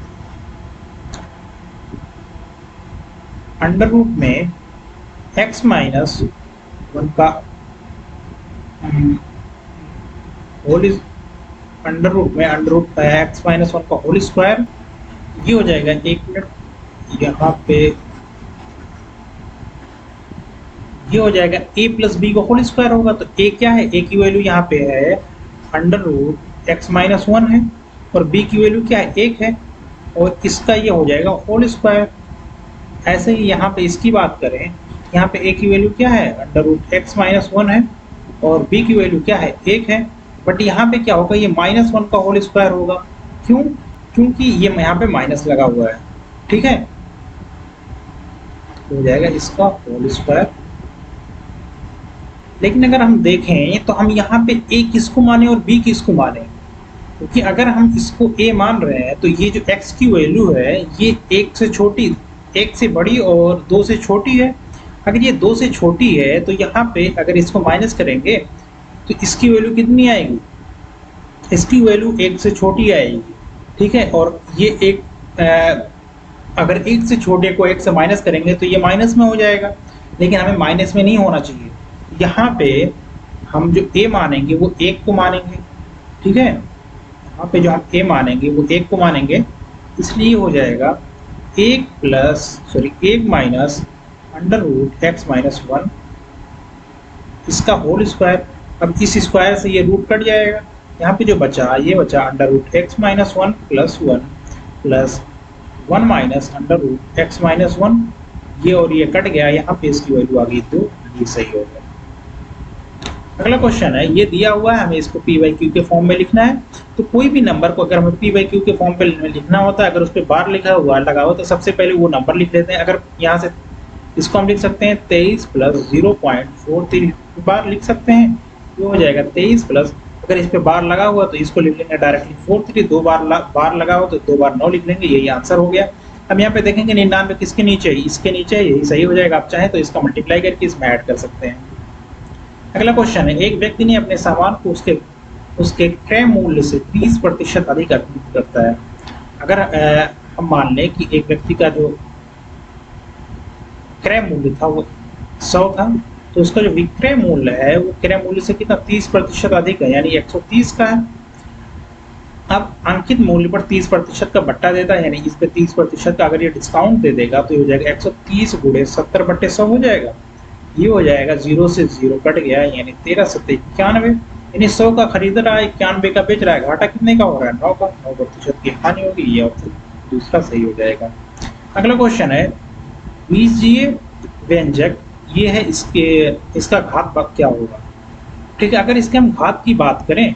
में x - 1 का होल, अंडर रूट में x - 1 का होल स्क्वायर, ये हो जाएगा, एक मिनट, यहाँ पे ये हो जाएगा a + b का होल स्क्वायर होगा, तो a क्या है, a की वैल्यू यहाँ पे है √x - 1 है, और b की वैल्यू क्या है 1 है, और इसका ये हो जाएगा होल स्क्वायर। ऐसे ही यहाँ पे इसकी बात करें, यहाँ पे a की वैल्यू क्या है √x - 1 है, और b की वैल्यू क्या है 1 है, बट यहाँ पे क्या होगा, ये -1 का होल स्क्वायर होगा। क्यों? क्योंकि ये यहाँ पे माइनस लगा हुआ है। ठीक है, हो जाएगा इसका होल स्क्वायर। लेकिन अगर हम देखें तो हम यहाँ पे a किसको माने और b किसको माने, क्योंकि अगर हम इसको a मान रहे हैं तो ये जो x की वैल्यू है ये 1 से छोटी, 1 से बड़ी और 2 से छोटी है। अगर ये 2 से छोटी है तो यहाँ पे अगर इसको माइनस करेंगे तो इसकी वैल्यू कितनी आएगी, इसकी वैल्यू 1 से छोटी आएगी। ठीक है, और ये अगर 1 से छोटे को 1 से माइनस करेंगे तो ये माइनस में हो जाएगा, लेकिन हमें माइनस में नहीं होना चाहिए। यहाँ पे हम जो a मानेंगे वो 1 को मानेंगे। ठीक है, यहाँ पे जो हम a मानेंगे वो 1 को मानेंगे, इसलिए हो जाएगा 1 -√x - 1 इसका होल स्क्वायर। अब इस स्क्वायर से ये रूट कट जाएगा, यहाँ पे जो बचा ये बचा √x - 1 + 1 प्लस 1 -√x - 1, ये और ये कट गया, यहाँ पे इसकी वैल्यू आ गई 2, ये सही हो गया। अगला क्वेश्चन है, ये दिया हुआ है, हमें इसको p/q के फॉर्म में लिखना है। तो कोई भी नंबर को अगर हमें p/q के फॉर्म पे लिखना होता है, अगर उस पर बार लिखा हुआ लगा हो तो सबसे पहले वो नंबर लिख लेते हैं। अगर यहाँ से इसको हम लिख सकते हैं 23 + 0.43 बार लिख सकते हैं, ये हो जाएगा 23 प्लस, अगर इस पे बार लगा हुआ तो इसको लिख लेंगे डायरेक्टली 43, 2 बार लगा हो तो 2 बार 9 लिख लेंगे, यही आंसर हो गया। अब यहाँ पे देखेंगे 99 किसके नीचे है, इसके नीचे है, यही सही हो जाएगा। आप चाहें तो इसका मल्टीप्लाई करके इसमें ऐड कर सकते हैं। अगला क्वेश्चन है, एक व्यक्ति ने अपने सामान को उसके क्रय मूल्य से 30% अधिक अर्पित करता है। अगर हम मान लें कि एक व्यक्ति का जो क्रय मूल्य था वो 100 था, तो उसका जो विक्रय मूल्य है वो क्रय मूल्य से कितना 30% अधिक है, यानी 130 का है। अब अंकित मूल्य पर 30% का बट्टा देता है, यानी इस पे 30% का अगर ये डिस्काउंट दे देगा तो ये हो जाएगा 130 गुणे 70/100 हो जाएगा। ये हो जाएगा 0 से 0 कट गया, यानी 13 7 91, यानी 100 का खरीद रहा है, 91 का बेच रहा है, घाटा कितने का हो रहा है 9 का, 9% की हानि होगी। ये ऑप्शन दूसरा सही हो जाएगा। अगला क्वेश्चन है बीजीय व्यंजक ये है, इसका घात क्या होगा। ठीक है, अगर इसके हम घात की बात करें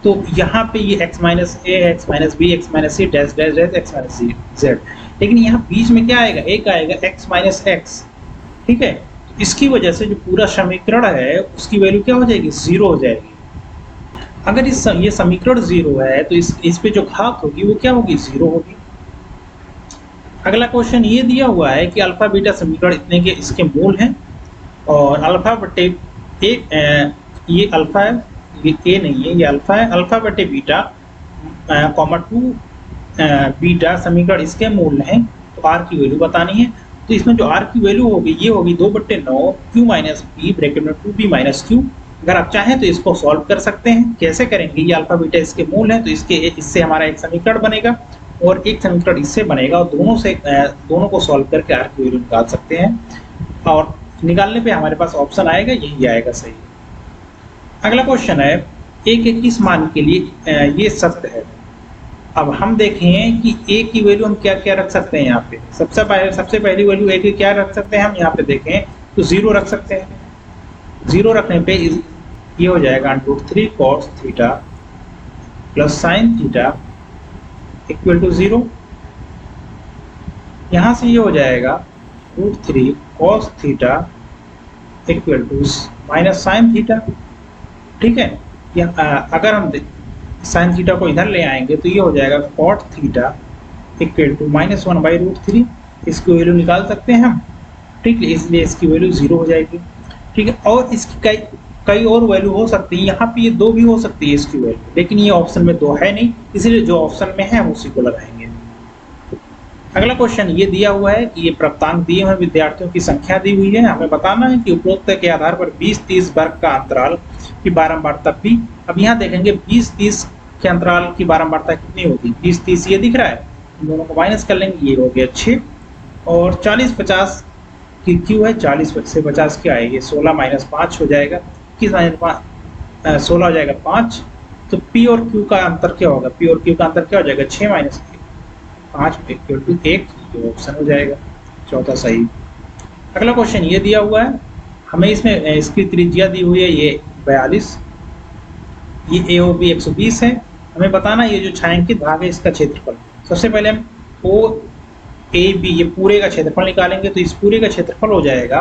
तो यहाँ पे ये x minus A, x minus B, x minus C, dash dash dash, x minus Z, लेकिन यहाँ बीच में क्या आएगा, एक आएगा x माइनस एक्स। ठीक है, तो इसकी वजह से जो पूरा समीकरण है उसकी वैल्यू क्या हो जाएगी, 0 हो जाएगी। अगर ये समीकरण 0 है तो इस पे जो घात होगी वो क्या होगी, 0 होगी। अगला क्वेश्चन ये दिया हुआ है कि अल्फा बीटा समीकरण इतने के इसके मूल हैं, और अल्फा बटे ये अल्फा है, ये ए नहीं है, ये अल्फा है, अल्फा बटे बीटा कॉमा 2 बीटा समीकरण इसके मूल हैं, तो आर की वैल्यू बतानी है। तो इसमें जो आर की वैल्यू होगी ये होगी 2/9 क्यू माइनस बी ब्रैकेट में 2b माइनस क्यू। अगर आप चाहें तो इसको सॉल्व कर सकते हैं। कैसे करेंगे, ये अल्फा बीटा इसके मूल है, तो इससे हमारा एक समीकरण बनेगा और एक समीकरण इससे बनेगा, और दोनों को सॉल्व करके आर की वैल्यू निकाल सकते हैं, और निकालने पे हमारे पास ऑप्शन आएगा, यही आएगा सही। अगला क्वेश्चन है a के किस मान के लिए ये सत्य है। अब हम देखें कि a की वैल्यू हम क्या क्या रख सकते हैं। यहाँ पे सबसे पहली वैल्यू a की क्या रख सकते हैं हम, यहाँ पे देखें तो 0 रख सकते हैं। 0 रखने पे ये हो जाएगा √3 cos theta plus sine theta equal to 0। यहाँ से ये हो जाएगा √3 cos theta equal to minus sine theta. ठीक है, अगर हम साइन थीटा को इधर ले आएंगे तो ये हो जाएगा cot थीटा इक्वल टू -1/√3। इसकी वैल्यू निकाल सकते हैं हम। ठीक है, इसलिए इसकी वैल्यू 0 हो जाएगी। ठीक है, और इसकी कई और वैल्यू हो सकती है, यहाँ पे ये 2 भी हो सकती है इसकी वैल्यू, लेकिन ये ऑप्शन में 2 है नहीं, इसलिए जो ऑप्शन में है हम उसी को लगाएंगे। अगला क्वेश्चन ये दिया हुआ है कि ये प्राप्तांक दिए हुए विद्यार्थियों की संख्या दी हुई है, हमें बताना है कि उपरोक्त के आधार पर 20-30 वर्ग का अंतराल की बारंबारता भी। अब यहाँ देखेंगे 20-30 के अंतराल की बारंबारता कितनी होगी, 20-30 ये दिख रहा है, इन दोनों को माइनस कर लेंगे, ये हो गया 6, और 40-50 की क्यू है, 40 से 50 क्या है, ये 16 माइनस 5 हो जाएगा, 16 हो जाएगा 5। तो पी और क्यू का अंतर क्या होगा, पी और क्यू का अंतर क्या हो जाएगा, 6 माइनस 5 इक्वल टू 1, ये ऑप्शन हो जाएगा चौथा सही। अगला क्वेश्चन ये दिया हुआ है, हमें इसमें इसकी त्रिज्या दी हुई है ये 42, ये ए ओ बी 120 है, हमें बताना ये जो छायांकित भाग है इसका क्षेत्रफल। सबसे पहले हम ओ ए बी ये पूरे का क्षेत्रफल निकालेंगे, तो इस पूरे का क्षेत्रफल हो जाएगा,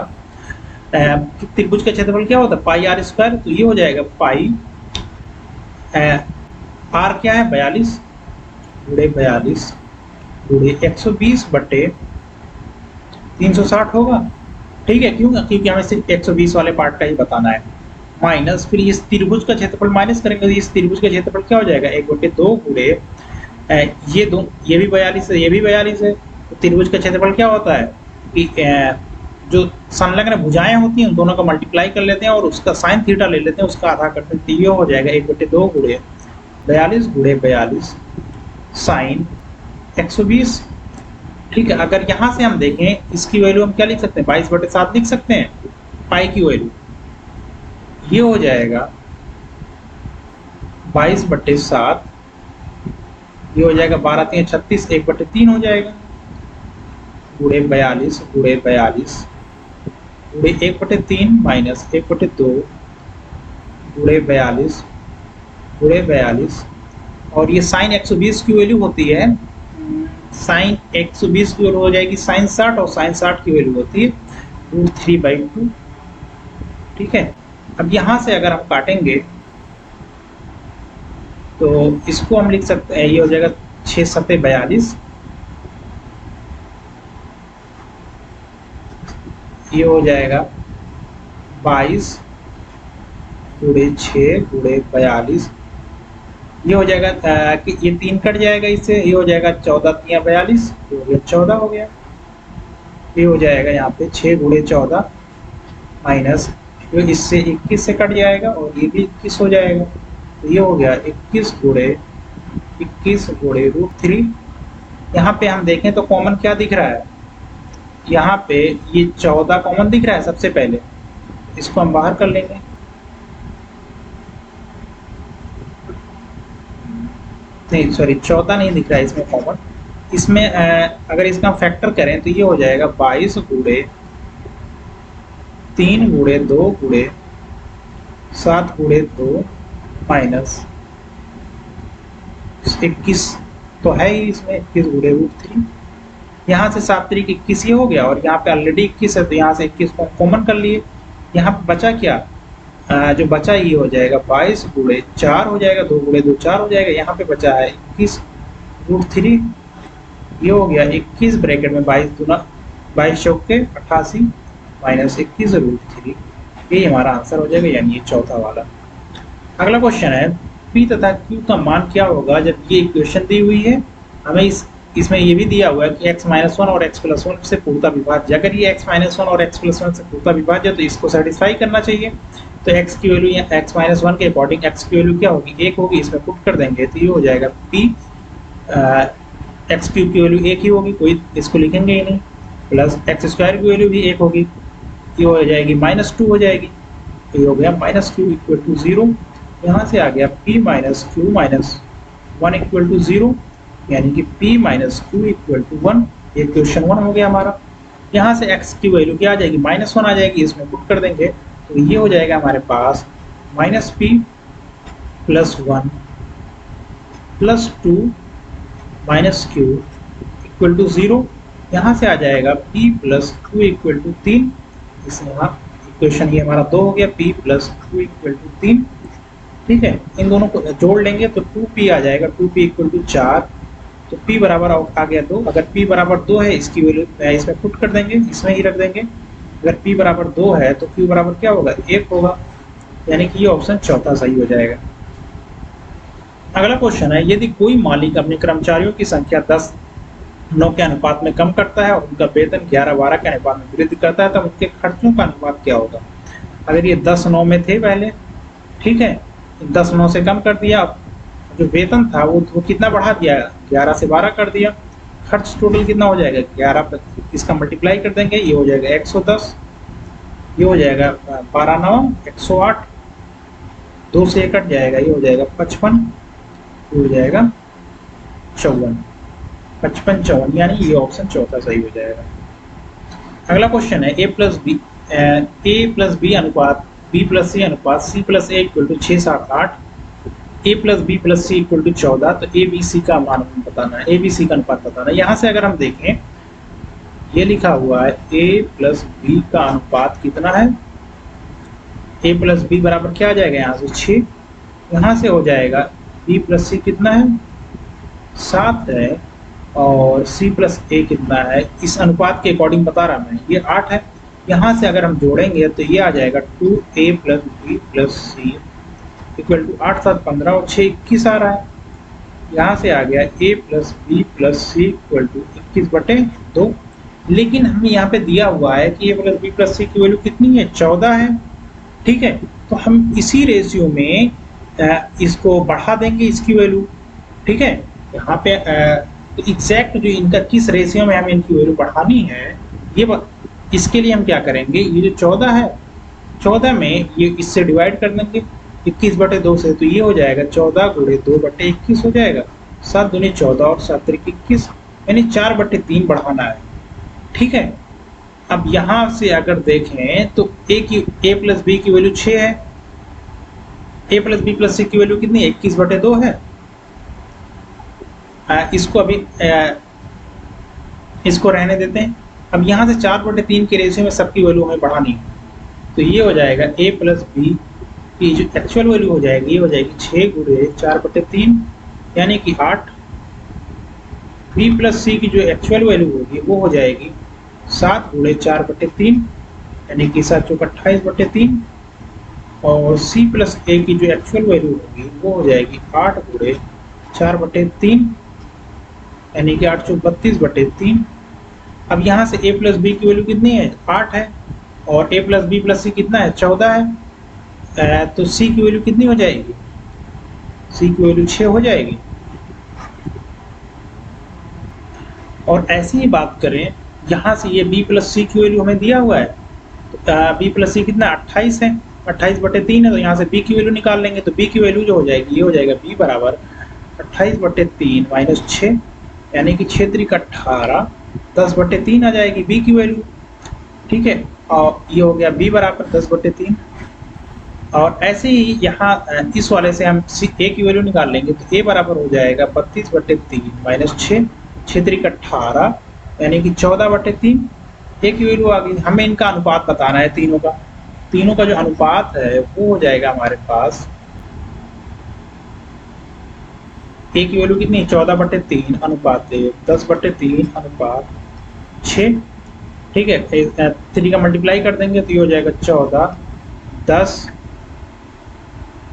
त्रिभुज का क्षेत्रफल क्या होता है पाई आर स्क्वायर, तो ये हो जाएगा पाई आर क्या है 42 गुणे 42 गुणे 120 बटे 360 होगा। ठीक है, क्यों, क्योंकि हमें सिर्फ 120 वाले पार्ट का ही बताना है, माइनस फिर इस त्रिभुज का क्षेत्रफल माइनस करेंगे, तो इस त्रिभुज का क्षेत्रफल क्या हो जाएगा 1/2 गुणे ये 2, ये भी 42 है, ये भी 42 है। तो त्रिभुज का क्षेत्रफल क्या होता है कि जो संलग्न भुजाएं होती हैं उन दोनों का मल्टीप्लाई कर लेते हैं और उसका साइन थीटा ले लेते हैं, उसका आधा करते हैं, तो ये हो जाएगा 1/2 गुणे 42 गुणे 42 साइन 120। ठीक है, अगर यहाँ से हम देखें इसकी वैल्यू हम क्या लिख सकते हैं 22/7 लिख सकते हैं, पाई की वैल्यू ये हो जाएगा 22/7, ये हो जाएगा 12×3 = 36, 1/3 हो जाएगा गुणे 42 गुणे 42 गुणे 1/3 माइनस 1/2 गुणे 42 गुणे 42, और ये साइन 120 की वैल्यू होती है, साइन 120 की वैल्यू हो जाएगी साइन 60, और साइन 60 की वैल्यू होती है √3/2। ठीक है, अब यहाँ से अगर हम काटेंगे तो इसको हम लिख सकते हैं, ये हो जाएगा 6×7 = 42, ये हो जाएगा 22 गुणे 6 गुणे 42, ये हो जाएगा कि ये 3 कट जाएगा इससे, ये हो जाएगा 14×3 = 42, तो ये 14 हो गया। ये हो जाएगा यहाँ पे 6 गुणे 14 माइनस, जो इससे 21 से कट जाएगा और ये भी 21 हो जाएगा, तो ये हो गया 21 गुणे √3। यहाँ पे हम देखें तो कॉमन क्या दिख रहा है, यहाँ पे ये 14 कॉमन दिख रहा है सबसे पहले, इसको हम बाहर कर लेंगे। नहीं सॉरी 14 नहीं दिख रहा है इसमें कॉमन, इसमें अगर इसका फैक्टर करें तो ये हो जाएगा 22 गुणे 3 गुणे 2 गुणे 7 गुणे 2 माइनस 21 तो है ही इसमें 21 गुणे √3। यहाँ से 7 3 21 ये हो गया और यहाँ पे ऑलरेडी 21 है तो यहाँ से 21 को कॉमन कर लिए। यहाँ पे बचा क्या, जो बचा ये हो जाएगा 22 गुणे 4 हो जाएगा, 2 गुणे 2 4 हो जाएगा। यहाँ पे बचा है 21 √3, ये हो गया 21 ब्रैकेट में 22 चौके 88 माइनस 21 √3, ये हमारा आंसर हो जाएगा, यानी ये चौथा वाला। अगला क्वेश्चन है P तथा Q का मान क्या होगा जब ये इक्वेशन दी हुई है, हमें इसमें ये भी दिया हुआ है कि x-1 और x+1 से पूर्णतः विभाज्य। अगर ये x-1 और x+1 से पूर्णतः विभाज्य है तो इसको सेटिस्फाई करना चाहिए। तो x की वैल्यू या x-1 के अकॉर्डिंग x की वैल्यू क्या होगी, 1 होगी, इसमें पुट कर देंगे तो ये हो जाएगा P x क्यूब की वैल्यू 1 ही होगी, कोई इसको लिखेंगे ही नहीं, प्लस x² की वैल्यू भी 1 होगी, ये हो जाएगी -2 हो जाएगी, तो ये हो गया -q = 0। यहाँ से आ गया P - Q - 1 = 0, यानी कि P - Q = 1, ये क्वेश्चन 1 हो गया हमारा। यहाँ से x की वैल्यू क्या आ जाएगी, -1 आ जाएगी, इसमें पुट कर देंगे तो ये हो जाएगा हमारे पास -P + 1 + 2 - Q = 0। यहाँ से आ जाएगा P + Q = 3, इसमें इक्वेशन ये हमारा 2 हो गया, P + Q = 3। ठीक है, इन दोनों को जोड़ लेंगे तो 2P आ जाएगा, 2P = 4, तो P बराबर आ गया 2। अगर P बराबर 2 है, इसकी वैल्यू इसमें पुट कर देंगे, इसमें ही रख देंगे। अगर P बराबर 2 है तो Q बराबर क्या होगा, 1 होगा, यानी कि ये ऑप्शन चौथा सही हो जाएगा। अगला क्वेश्चन है यदि कोई मालिक अपने कर्मचारियों की संख्या 10-9 के अनुपात में कम करता है और उनका वेतन 11-12 के अनुपात में वृद्धि करता है, तब उनके खर्चों का अनुपात क्या होगा। अगर ये 10-9 में थे पहले, ठीक है, 10-9 से कम कर दिया, जो वेतन था वो कितना बढ़ा दिया, 11 से 12 कर दिया, खर्च टोटल कितना हो जाएगा, 11 पर इसका मल्टीप्लाई कर देंगे, ये हो जाएगा 110, ये हो जाएगा 12-9 108, 2 से 1 कट जाएगा, ये हो जाएगा 55, ये हो जाएगा 54, 55-54, यानी ये ऑप्शन चौथा सही हो जाएगा। अगला क्वेश्चन है A + B अनुपात B + C अनुपात C + A = 6, 7, 8, A + B + C = 14, तो ABC का मान बताना है, ABC का अनुपात बताना है। यहाँ से अगर हम देखें, ये लिखा हुआ है A + B का अनुपात कितना है, A + B बराबर क्या आ जाएगा, यहाँ से 6, यहाँ से हो जाएगा B + C कितना है, 7 है, और C + A कितना है, इस अनुपात के अकॉर्डिंग बता रहा मैं, ये 8 है। यहाँ से अगर हम जोड़ेंगे तो ये आ जाएगा 2A + B + C = 8 7 15 और 6 21 आ रहा है। यहाँ से आ गया A + B + C = 21/2, लेकिन हमें यहाँ पे दिया हुआ है कि A + B + C की वैल्यू कितनी है, 14 है। ठीक है, तो हम इसी रेशियो में इसको बढ़ा देंगे, इसकी वैल्यू। ठीक है, यहाँ पे तो एग्जैक्ट जो इनका किस रेशियो में हमें इनकी वैल्यू बढ़ानी है, ये इसके लिए हम क्या करेंगे, ये जो 14 है, 14 में ये इससे डिवाइड कर देंगे 21/2 से, तो ये हो जाएगा 14 × 2/21 हो जाएगा, 7 दूनी 14 और 7 त्रिक 21, यानी 4/3 बढ़ाना है। ठीक है, अब यहाँ से अगर देखें तो A + B की वैल्यू 6 है, A + B + C की वैल्यू कितनी है, 21/2 है। इसको अभी इसको रहने देते हैं। अब यहाँ से 4/3 के रेशियो में सबकी वैल्यू हमें बढ़ानी है, तो ये हो जाएगा A + B की जो एक्चुअल वैल्यू हो जाएगी, ये हो जाएगी 6 × 4/3, यानी कि 8। B + C की जो एक्चुअल वैल्यू होगी वो हो जाएगी 7 × 4/3, यानी कि 7 × 28/3, और C + A की जो एक्चुअल वैल्यू होगी वो हो जाएगी 8 × 4/3, यानी कि 8 × 32/3, अब यहाँ से a प्लस बी की वैल्यू कितनी है, 8 है, और a प्लस बी प्लस सी कितना है, 14 है। तो c की वैल्यू कितनी हो जाएगी, c की वैल्यू 6 हो जाएगी। और ऐसी ही बात करें, यहाँ से ये b प्लस सी की वैल्यू हमें दिया हुआ है, तो b प्लस सी कितना 28 है, 28/3 है, तो यहाँ से b की वैल्यू निकाल लेंगे, तो b की वैल्यू जो हो जाएगी, ये हो जाएगा b बराबर 28/3 माइनस 6, यानी कि 6 3 18, 10/3 आ जाएगी b की वैल्यू। ठीक है, और ये हो गया b बराबर 10/3। और ऐसे ही यहाँ इस वाले से हम a की वैल्यू निकाल लेंगे, तो a बराबर हो जाएगा 32/3 माइनस 6, 6 3 18, यानी कि 14/3। a की वैल्यू आ गई। हमें इनका अनुपात बताना है तीनों का जो अनुपात है वो हो जाएगा हमारे पास, a की वैल्यू कितनी है, 14/3 अनुपात 10/3 अनुपात 6। ठीक है, 3 का मल्टीप्लाई कर देंगे तो ये हो जाएगा 14, 10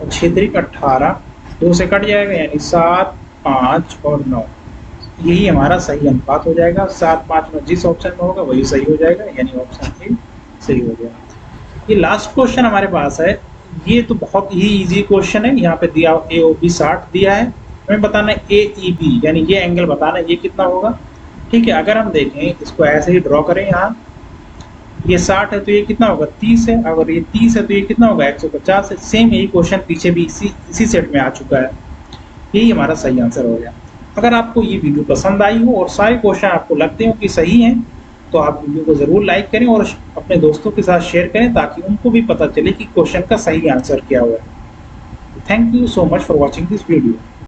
और 6 3 18, 2 से कट जाएगा, यानी 7, 5 और 9। यही हमारा सही अनुपात हो जाएगा। 7, 5 में जिस ऑप्शन में होगा वही सही हो जाएगा, यानी ऑप्शन ए सही हो गया। ये लास्ट क्वेश्चन हमारे पास है, ये तो बहुत ही इजी क्वेश्चन है। यहाँ पे दिया AOB 60 दिया है, हमें बताना है AEB, यानी ये एंगल बताना है ये कितना होगा। ठीक है, अगर हम देखें इसको ऐसे ही ड्रॉ करें, यहाँ ये 60 है तो ये कितना होगा, 30 है, अगर ये 30 है तो ये कितना होगा, 150 है। सेम यही क्वेश्चन पीछे भी इसी सेट में आ चुका है। यही हमारा सही आंसर हो गया। अगर आपको ये वीडियो पसंद आई हो और सारे क्वेश्चन आपको लगते हो कि सही हैं, तो आप वीडियो को ज़रूर लाइक करें और अपने दोस्तों के साथ शेयर करें, ताकि उनको भी पता चले कि क्वेश्चन का सही आंसर क्या हुआ है। Thank you so much for watching this video.